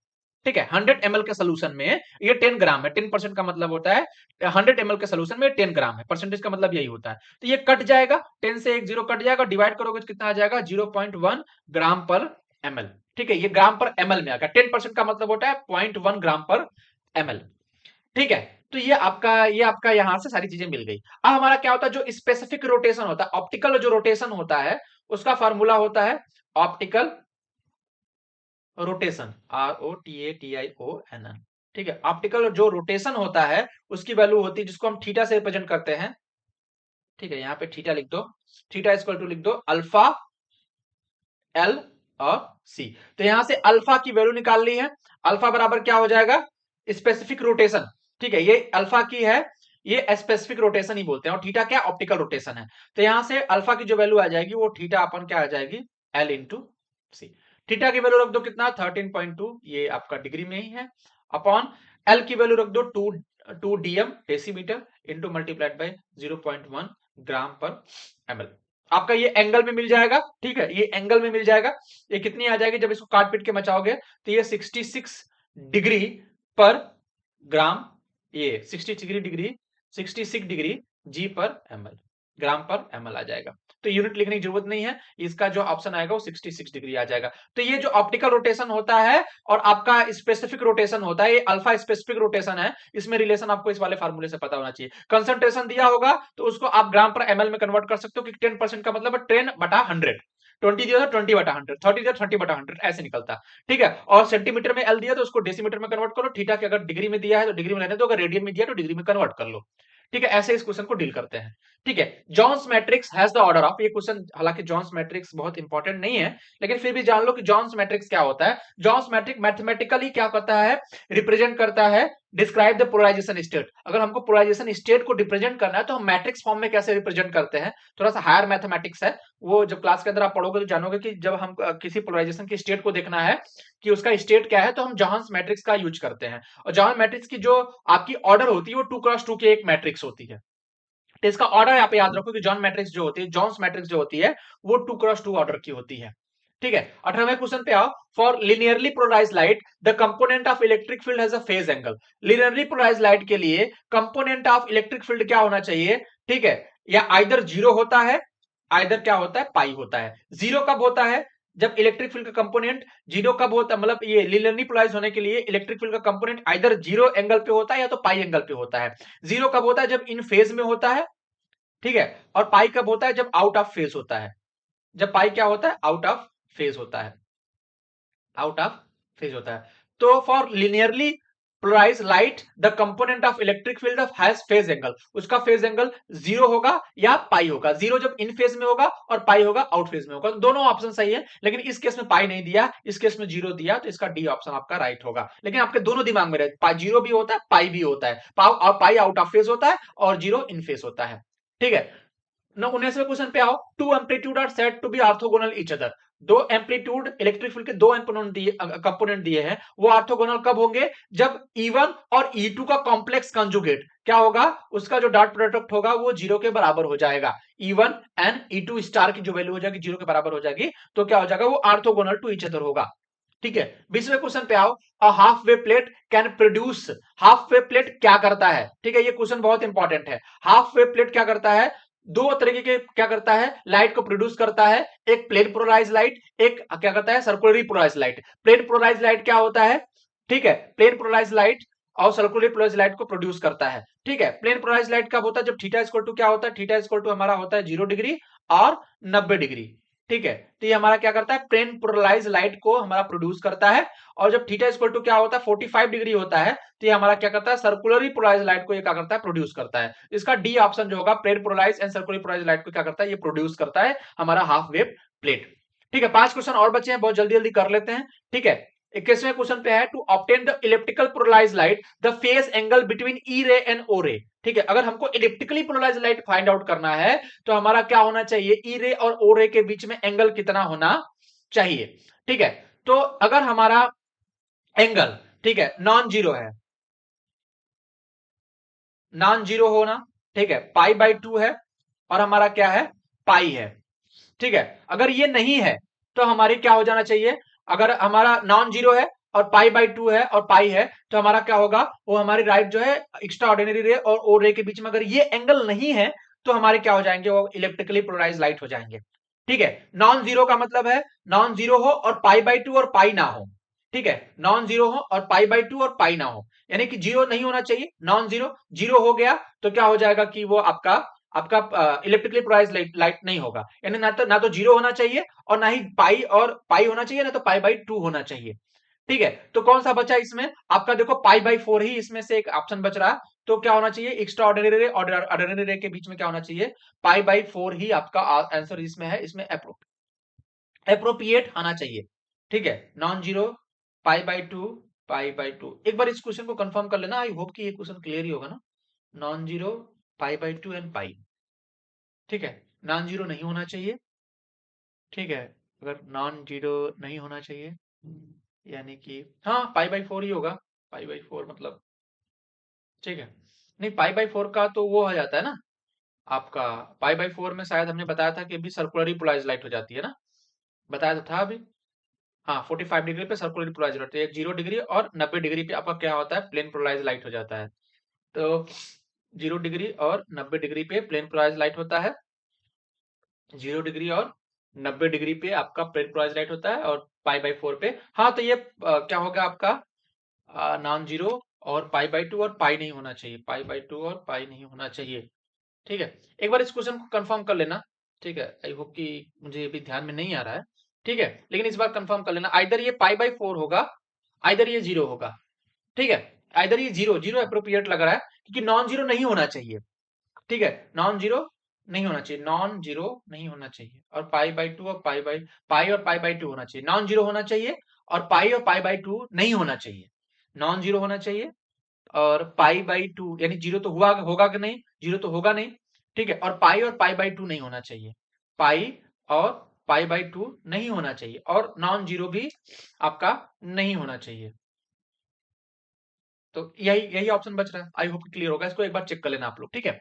ठीक है, 100 ml के सोल्यूशन में ये 10 ग्राम है। 10% का मतलब होता है 100 ml के सोल्यूशन में 10 ग्राम है। परसेंटेज का मतलब यही होता है। तो ये कट जाएगा, 10 से एक जीरो कट जाएगा, डिवाइड करोगे तो कितना आ जाएगा, 0.1 ग्राम पर ml। ठीक है, ये ग्राम पर ml में आएगा। 10% का मतलब होता है 0.1 ग्राम पर ml। ठीक है, तो ये आपका यहां से सारी चीजें मिल गई। अब हमारा क्या होता है, जो स्पेसिफिक रोटेशन होता है, ऑप्टिकल जो रोटेशन होता है, उसका फार्मूला होता है ऑप्टिकल रोटेशन, ROTATION, ठीक है। ऑप्टिकल जो रोटेशन होता है उसकी वैल्यू होती है जिसको हम थीटा से रिप्रेजेंट करते हैं, ठीक है। यहाँ पे थीटा लिख दो, थीटा इक्वल टू लिख दो अल्फा एल और सी। तो यहां से अल्फा की वैल्यू निकाल ली है, अल्फा बराबर क्या हो जाएगा, स्पेसिफिक रोटेशन, ठीक है। ये अल्फा की है, ये स्पेसिफिक रोटेशन ही बोलते हैं, और थीटा क्या ऑप्टिकल रोटेशन है। तो यहां से अल्फा की जो वैल्यू आ जाएगी वो थीटा अपन क्या आ जाएगी, एल इंटू सी। थीटा की वैल्यू रख दो कितना 13.2, ये आपका डिग्री में ही है, अपॉन एल की वैल्यू रख दो 2 DM decimetre into multiplied by 0.1 ग्राम पर एमएल। आपका ये एंगल में मिल जाएगा, ठीक है, ये एंगल में मिल जाएगा। ये कितनी आ जाएगी जब इसको काट पीट के मचाओगे, तो ये 66 डिग्री पर ग्राम, ये 66 डिग्री जी पर एमएल, ग्राम पर एमएल आ जाएगा। तो यूनिट लिखने की जरूरत नहीं है, इसका जो ऑप्शन आएगा वो 66 डिग्री आ जाएगा। तो ये जो ऑप्टिकल रोटेशन होता है और आपका स्पेसिफिक रोटेशन होता है, ये अल्फा स्पेसिफिक रोटेशन है, इसमें रिलेशन आपको इस वाले फार्मूले से पता होना चाहिए। कंसंट्रेशन दिया होगा तो उसको आप ग्राम पर एमएल में कन्वर्ट कर सकते हो कि 10% का मतलब 10/100, 20 दिया था 20/100, 30 दिया 30/100, ऐसे निकलता, ठीक है। और सेंटीमीटर में एल दिया तो उसको डेसीमीटर में कन्वर्ट करो, थीटा के अगर डिग्री में दिया है तो डिग्री में रहने दो, अगर रेडियन में दिया तो डिग्री में कन्वर्ट कर लो, ठीक है। ऐसे इस क्वेश्चन को डील करते हैं, ठीक है। Jones matrix has the order of, ये क्वेश्चन हालांकि जॉन्स मैट्रिक्स बहुत इंपॉर्टेंट नहीं है, लेकिन फिर भी जान लो कि जॉन्स मैट्रिक्स क्या होता है। जॉन्स मैट्रिक्स मैथमेटिकली क्या करता है, रिप्रेजेंट करता है, डिस्क्राइब द पोलराइजेशन स्टेट। अगर हमको पोलराइजेशन स्टेट को रिप्रेजेंट करना है तो हम मैट्रिक्स फॉर्म में कैसे रिप्रेजेंट करते हैं, थोड़ा सा हायर मैथमेटिक्स है वो, जब क्लास के अंदर आप पढ़ोगे तो जानोगे कि जब हम किसी पोलराइजेशन की स्टेट को देखना है कि उसका स्टेट क्या है, तो हम जॉन्स मैट्रिक्स का यूज करते हैं। और जॉन्स मैट्रिक्स की जो आपकी ऑर्डर होती है वो 2x2 की एक मैट्रिक्स होती है। तो इसका ऑर्डर यहाँ पे याद रखो कि जॉन मैट्रिक्स जो होती है, जॉन्स मैट्रिक्स जो होती है वो 2x2 ऑर्डर की होती है, ठीक है। 18वें क्वेश्चन पे आओ। For linearly polarised light the component of electric field has a phase angle. Linearly polarised light के लिए कंपोनेंट ऑफ इलेक्ट्रिक फील्ड क्या होना चाहिए, ठीक है, या आइदर जीरो होता है, आइदर क्या होता है, पाई होता है। जीरो कब होता है, जब इलेक्ट्रिक फील्ड का कंपोनेंट जीरो कब होता है, मतलब ये लिनियरली पोलराइज होने के लिए इलेक्ट्रिक फील्ड का कंपोनेंट आइदर जीरो एंगल पे होता है या तो पाई एंगल पे होता है। जीरो कब होता है, जब इन फेज में होता है, ठीक है। और पाई कब होता है, जब आउट ऑफ फेज होता है। जब पाई क्या होता है, आउट ऑफ फेज होता है, आउट ऑफ फेज होता है। तो for linearly polarised light the component of electric field has phase angle, उसका फेज एंगल जीरो होगा या पाई होगा। जीरो जब इन फेज में होगा और पाई होगा आउट फेज में होगा। तो दोनों ऑप्शन सही है, लेकिन इस केस में पाई नहीं दिया, इस केस में जीरो दिया, तो इसका डी ऑप्शन आपका राइट होगा। लेकिन आपके दोनों दिमाग में रहे, जीरो भी होता है पाई भी होता है, पाई आउट ऑफ फेज होता है और जीरो इन फेज होता है, ठीक है। 19वें क्वेश्चन पे आओ। Two amplitude are said to be orthogonal each other. दो एम्पलीट्यूड इलेक्ट्रिक फील्ड के दो कंपोनेंट दिए हैं, वो ऑर्थोगोनल कब होंगे, जब E1 और E2 का कॉम्प्लेक्स कंजुगेट क्या होगा, उसका जो डॉट प्रोडक्ट होगा वो जीरो के बराबर हो जाएगा। E1 एंड E2 स्टार की जो वैल्यू हो जाएगी जीरो के बराबर हो जाएगी, तो क्या हो जाएगा, वो ऑर्थोगोनल टू ईच अदर होगा, ठीक है। 20वें क्वेश्चन पे आओ। A half wave plate can produce, half wave plate क्या करता है, ठीक है, ये क्वेश्चन बहुत इंपॉर्टेंट है। हाफ वे प्लेट क्या करता है, दो तरीके के क्या करता है, लाइट को प्रोड्यूस करता है, एक प्लेन पोलराइज लाइट, एक क्या करता है, circularly polarise light. Plane polarise light क्या होता है, ठीक है, प्लेन पोलराइज लाइट और सर्कुलरली पोलराइज लाइट को प्रोड्यूस करता है, ठीक है। प्लेन पोलराइज लाइट कब होता है, जब थीटा इक्वल टू क्या होता है, थीटा इक्वल टू हमारा होता है 0 डिग्री और 90 डिग्री, ठीक है। तो ये हमारा क्या करता है, प्लेन पोलराइज लाइट को हमारा प्रोड्यूस करता है। और जब थीटा इक्वल टू क्या होता है 45 डिग्री होता है, तो ये हमारा क्या करता है, सर्कुलरली पोलराइज लाइट को ये क्या करता है, प्रोड्यूस करता है। इसका डी ऑप्शन जो होगा, plane polarise and circularly polarise light को क्या करता है, ये प्रोड्यूस करता है हमारा हाफ वेव प्लेट, ठीक है। 5 क्वेश्चन और बचे हैं, बहुत जल्दी जल्दी कर लेते हैं, ठीक है। 21वें क्वेश्चन पे है, to obtain the electrical polarise light the phase angle between E ray and O ray, ठीक है। अगर हमको electrically polarise light find out करना है तो हमारा क्या होना चाहिए, ई रे और ओ रे के बीच में एंगल कितना होना चाहिए, ठीक है। तो अगर हमारा एंगल, ठीक है, नॉन जीरो है, नॉन जीरो होना, ठीक है, पाई बाई 2 है और हमारा क्या है, पाई है, ठीक है। अगर ये नहीं है तो हमारी क्या हो जाना चाहिए, अगर हमारा नॉन जीरो है और पाई बाई 2 है और पाई है, तो हमारा क्या होगा, वो हमारी राइट जो है एक्स्ट्रा ऑर्डिनरी रे और ओ रे के बीच में अगर ये एंगल नहीं है तो हमारे क्या हो जाएंगे, वो इलेक्ट्रिकली पोलराइज लाइट हो जाएंगे, ठीक है। नॉन जीरो का मतलब है नॉन जीरो हो और पाई बाई 2 और पाई ना हो, ठीक है। नॉन जीरो हो और पाई बाई 2 और पाई ना हो, यानी कि जीरो नहीं होना चाहिए, नॉन जीरो, जीरो हो गया तो क्या हो जाएगा कि वो आपका आपका इलेक्ट्रिकली पोलराइज लाइट नहीं होगा, यानी ना तो जीरो होना चाहिए और ना ही पाई होना चाहिए, ना तो पाई बाई 2 होना चाहिए। ठीक है, तो कौन सा बचा इसमें आपका, देखो पाई बाई 4 ही इसमें से एक ऑप्शन बच रहा है। तो क्या होना चाहिए, एक्स्ट्रा ऑर्डिनरी रे और ऑर्डिनरी रे के बीच में क्या होना चाहिए, पाई बाई 4 ही आपका आंसर इसमें है, इसमें अप्रोप्रिएट आना चाहिए। ठीक है, non zero, pi by 2, pi by 2। एक बार इस क्वेश्चन को कंफर्म कर लेना, आई होप कि ये क्वेश्चन क्लियर ही होगा ना। Non zero, pi by 2 and pi. ठीक है, नॉन जीरो नहीं होना चाहिए। ठीक है, अगर नॉन जीरो नहीं होना चाहिए, यानी कि हाँ पाई बाई 4 ही होगा, पाई बाई 4 मतलब। ठीक है, नहीं पाई बाई 4 का तो वो हो जाता है ना आपका, पाई बाई 4 में शायद हमने बताया था कि अभी सर्कुलरली पोलराइज लाइट हो जाती है ना, बताया तो था अभी। हाँ 45 डिग्री पे सर्कुलरली पोलराइज होती है, 0 डिग्री और 90 डिग्री पे आपका क्या होता है, प्लेन पोलराइज लाइट हो जाता है। तो 0 डिग्री और 90 डिग्री पे प्लेन पोलराइज लाइट होता है, 0 डिग्री और 90 डिग्री पे आपका प्लेन पोलराइज लाइट होता है, और पाई बाई 4 पे। हाँ तो ये क्या होगा आपका नॉन जीरो और पाई बाई 2 और पाई नहीं होना चाहिए, पाई बाई 2 और पाई नहीं होना चाहिए। ठीक है, एक बार इस क्वेश्चन को कंफर्म कर लेना। ठीक है, आई होप कि मुझे अभी ध्यान में नहीं आ रहा है। ठीक है, लेकिन इस बार कंफर्म कर लेना, आइदर ये पाई बाई 4 होगा, आइदर ये जीरो होगा। ठीक है, आइदर ये जीरो जीरो अप्रोप्रिएट लग रहा है, क्योंकि नॉन जीरो नहीं होना चाहिए। ठीक है, नॉन जीरो नहीं होना चाहिए, नॉन जीरो नहीं होना चाहिए, और पाई बाई 2 और पाई और पाई बाई 2 होना चाहिए, नॉन जीरो होना चाहिए और पाई बाई 2 नहीं होना चाहिए। नॉन जीरो होना चाहिए और पाई बाई 2, यानी जीरो तो हुआ होगा कि नहीं, जीरो तो होगा नहीं। ठीक है, और पाई बाई 2 नहीं होना चाहिए, पाई और पाई बाई 2 नहीं होना चाहिए, और नॉन जीरो भी आपका नहीं होना चाहिए। तो यही यही ऑप्शन बच रहा है, आई होप क्लियर होगा, इसको एक बार चेक कर लेना आप लोग। ठीक है,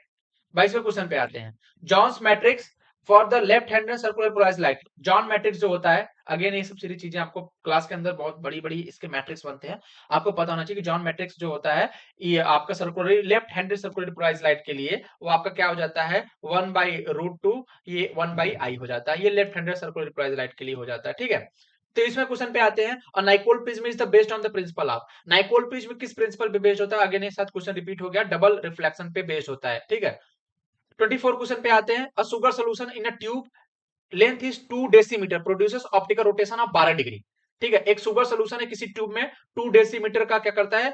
22वें क्वेश्चन पे आते हैं। Jones matrix for the left handed circular polarised light. John matrix जो होता है, अगेन ये सब सारी चीजें आपको क्लास के अंदर बहुत बड़ी बड़ी इसके मैट्रिक्स बनते हैं, आपको पता होना चाहिए कि जॉन मैट्रिक्स जो होता है, ये आपका circular left handed circular polarised light के लिए वो आपका क्या हो जाता है, 1/√2, ये 1/I हो जाता है, ये left handed circular polarised light के लिए हो जाता है। ठीक है, तो इसमें क्वेश्चन पे आते हैं, और Nicol prism is the based on the principle of. Nicol prism किस प्रिंसिपल पे बेस्ड होता है, अगेन ये साथ क्वेश्चन रिपीट हो गया, डबल रिफ्लेक्शन पे बेस्ड होता है। ठीक है, 24 क्वेश्चन पे आते हैं। A sugar solution in a tube length is 2 decimetre produces optical rotation of 12 degree. ठीक है, एक सुगर सोल्यूशन है किसी ट्यूब में, 2 डेसीमीटर का क्या करता है,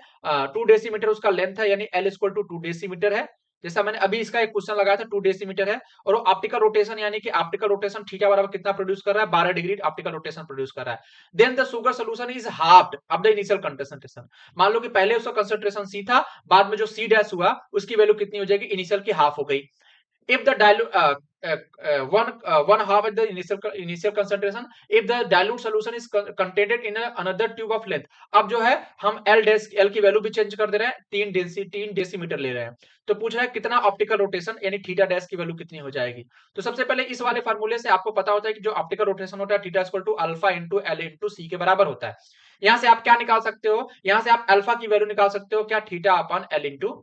2 डेसीमीटर उसका लेंथ है, यानी L इक्वल टू 2 डेसीमीटर है। जैसा मैंने अभी इसका एक क्वेश्चन लगाया था, 2 डेसीमीटर है, और वो ऑप्टिकल रोटेशन, यानी कि ऑप्टिकल रोटेशन थीटा बराबर कितना प्रोड्यूस कर रहा है, 12 डिग्री ऑप्टिकल रोटेशन प्रोड्यूस कर रहा है। Then the sugar solution is halved of the initial concentration. मान लो कि पहले उसका कंसंट्रेशन सी था, बाद में जो सी डैश हुआ उसकी वैल्यू कितनी हो जाएगी, इनिशियल की हाफ हो गई। if the dilute one half at the initial concentration, if the dilute solution is contained in another tube of length। अब जो है हम L की वैल्यू भी चेंज कर दे रहे हैं, 3 डेसीमीटर ले रहे हैं, तो पूछ रहा है कितना ऑप्टिकल रोटेशन, यानी थीटा डैश की वैल्यू कितनी हो जाएगी। तो सबसे पहले इस वाले फार्मूले से आपको पता होता है कि जो ऑप्टिकल रोटेशन होता है, theta equal to alpha into L into C के बराबर होता है। यहां से आप क्या निकाल सकते हो, यहां से आप अल्फा की वैल्यू निकाल सकते हो, क्या, थीटा अपन एल इंटू,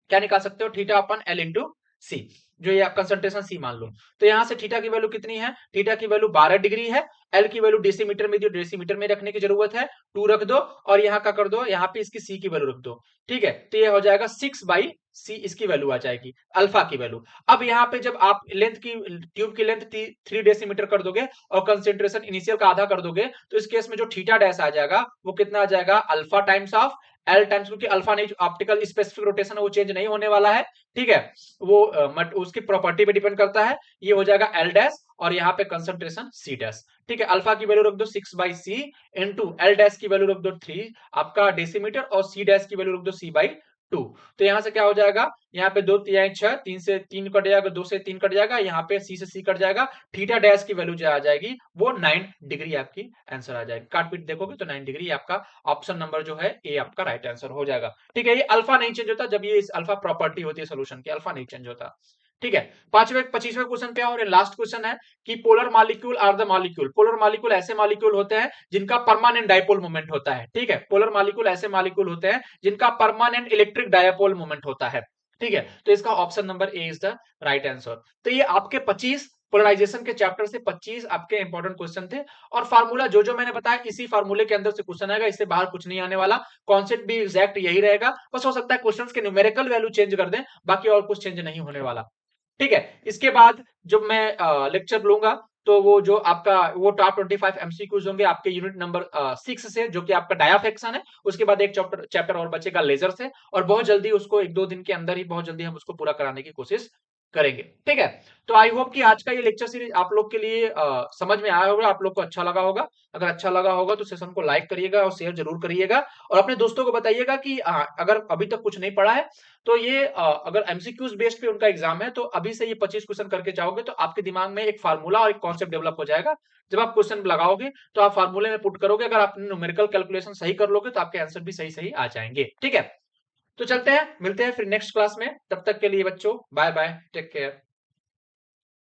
क्या निकाल सकते हो, थीटा अपन एल इंटू सी, जो ये कंसंट्रेशन सी मान लो। तो यहां से थीटा की वैल्यू कितनी है, थीटा की वैल्यू 12 डिग्री है, एल की वैल्यू डेसीमीटर में, जो डेसीमीटर में रखने की जरूरत है, 2 रख दो, और यहाँ का कर दो, यहाँ पे इसकी सी की वैल्यू रख दो। ठीक है, तो ये हो जाएगा 6/c, इसकी वैल्यू आ जाएगी, अल्फा की वैल्यू। अब यहाँ पे जब आप लेंथ की, ट्यूब की लेंथ 3 डेसीमीटर कर दोगे और कंसेंट्रेशन इनिशियल का आधा कर दोगे, तो इस केस में जो थीटा डैश आ जाएगा वो कितना आ जाएगा, alpha times of L times, क्योंकि अल्फा नहीं, ऑप्टिकल स्पेसिफिक रोटेशन है वो चेंज नहीं होने वाला है। ठीक है, वो उसकी प्रॉपर्टी पे डिपेंड करता है, ये हो जाएगा एल डैश और यहाँ पे कंसंट्रेशन सी डैश। ठीक है, अल्फा की वैल्यू रख दो 6/c इंटू एल डैश की वैल्यू रख दो 3 आपका डेसीमीटर, और सी डैश की वैल्यू रख दो c/2। तो यहाँ से क्या हो जाएगा, यहाँ पे 2 तिहाई 6, 3 से 3 कट जाएगा, 2 से 3 कट जाएगा, यहाँ पे c से c कट जाएगा, थीटा डैश की वैल्यू जो आ जाएगी वो 9 डिग्री आपकी आंसर आ जाएगी। काट पीट देखोगे तो 9 डिग्री आपका ऑप्शन नंबर जो है ए आपका राइट आंसर हो जाएगा। ठीक है, ये अल्फा नहीं चेंज होता, जब ये इस अल्फा प्रॉपर्टी होती है सोल्यूशन की, अल्फा नहीं चेंज होता। ठीक है, 25वें क्वेश्चन पे और लास्ट क्वेश्चन है कि polar molecule are the molecule. Polar molecule ऐसे मॉलिक्यूल होते हैं जिनका परमानेंट डायपोल मोमेंट होता है। ठीक है, पोलर मॉलिक्यूल ऐसे मॉलिक्यूल होते हैं जिनका परमानेंट इलेक्ट्रिक डायपोल मोमेंट होता है। ठीक है, तो इसका option number A is the right answer. तो ये आपके 25 पोलराइजेशन के चैप्टर से 25 आपके इंपॉर्टेंट क्वेश्चन थे, और फार्मूला जो जो मैंने बताया इसी फार्मूले के अंदर से क्वेश्चन आएगा, इससे बाहर कुछ नहीं आने वाला, कॉन्सेप्ट भी एग्जैक्ट यही रहेगा, बस हो सकता है क्वेश्चंस के न्यूमेरिकल वैल्यू चेंज कर दें, बाकी और कुछ चेंज नहीं होने वाला। ठीक है। इसके बाद जब मैं लेक्चर लूंगा तो वो जो आपका वो टॉप 25 एमसीक्यूज होंगे आपके यूनिट नंबर 6 से, जो कि आपका डायाफ्रैक्शन है। उसके बाद एक चैप्टर चैप्टर और बचेगा लेजर से, और बहुत जल्दी उसको 1-2 दिन के अंदर ही बहुत जल्दी हम उसको पूरा कराने की कोशिश करेंगे। ठीक है। तो आई होप कि आज का ये लेक्चर सीरीज आप लोग के लिए समझ में आया होगा, आप लोग को अच्छा लगा होगा। अगर अच्छा लगा होगा तो सेशन को लाइक करिएगा और शेयर जरूर करिएगा, और अपने दोस्तों को बताइएगा कि अगर अभी तक कुछ नहीं पढ़ा है तो ये अगर एमसीक्यूज बेस्ड पे उनका एग्जाम है तो अभी से ये 25 क्वेश्चन करके जाओगे तो आपके दिमाग में एक फार्मूला और एक कॉन्सेप्ट डेवलप हो जाएगा। जब आप क्वेश्चन लगाओगे तो आप फार्मूले में पुट करोगे, अगर आपने न्यूमेरिकल कैलकुलेशन सही कर लोगे तो आपके आंसर भी सही सही आ जाएंगे। ठीक है। तो चलते हैं, मिलते हैं फिर नेक्स्ट क्लास में। तब तक के लिए बच्चों बाय बाय, टेक केयर।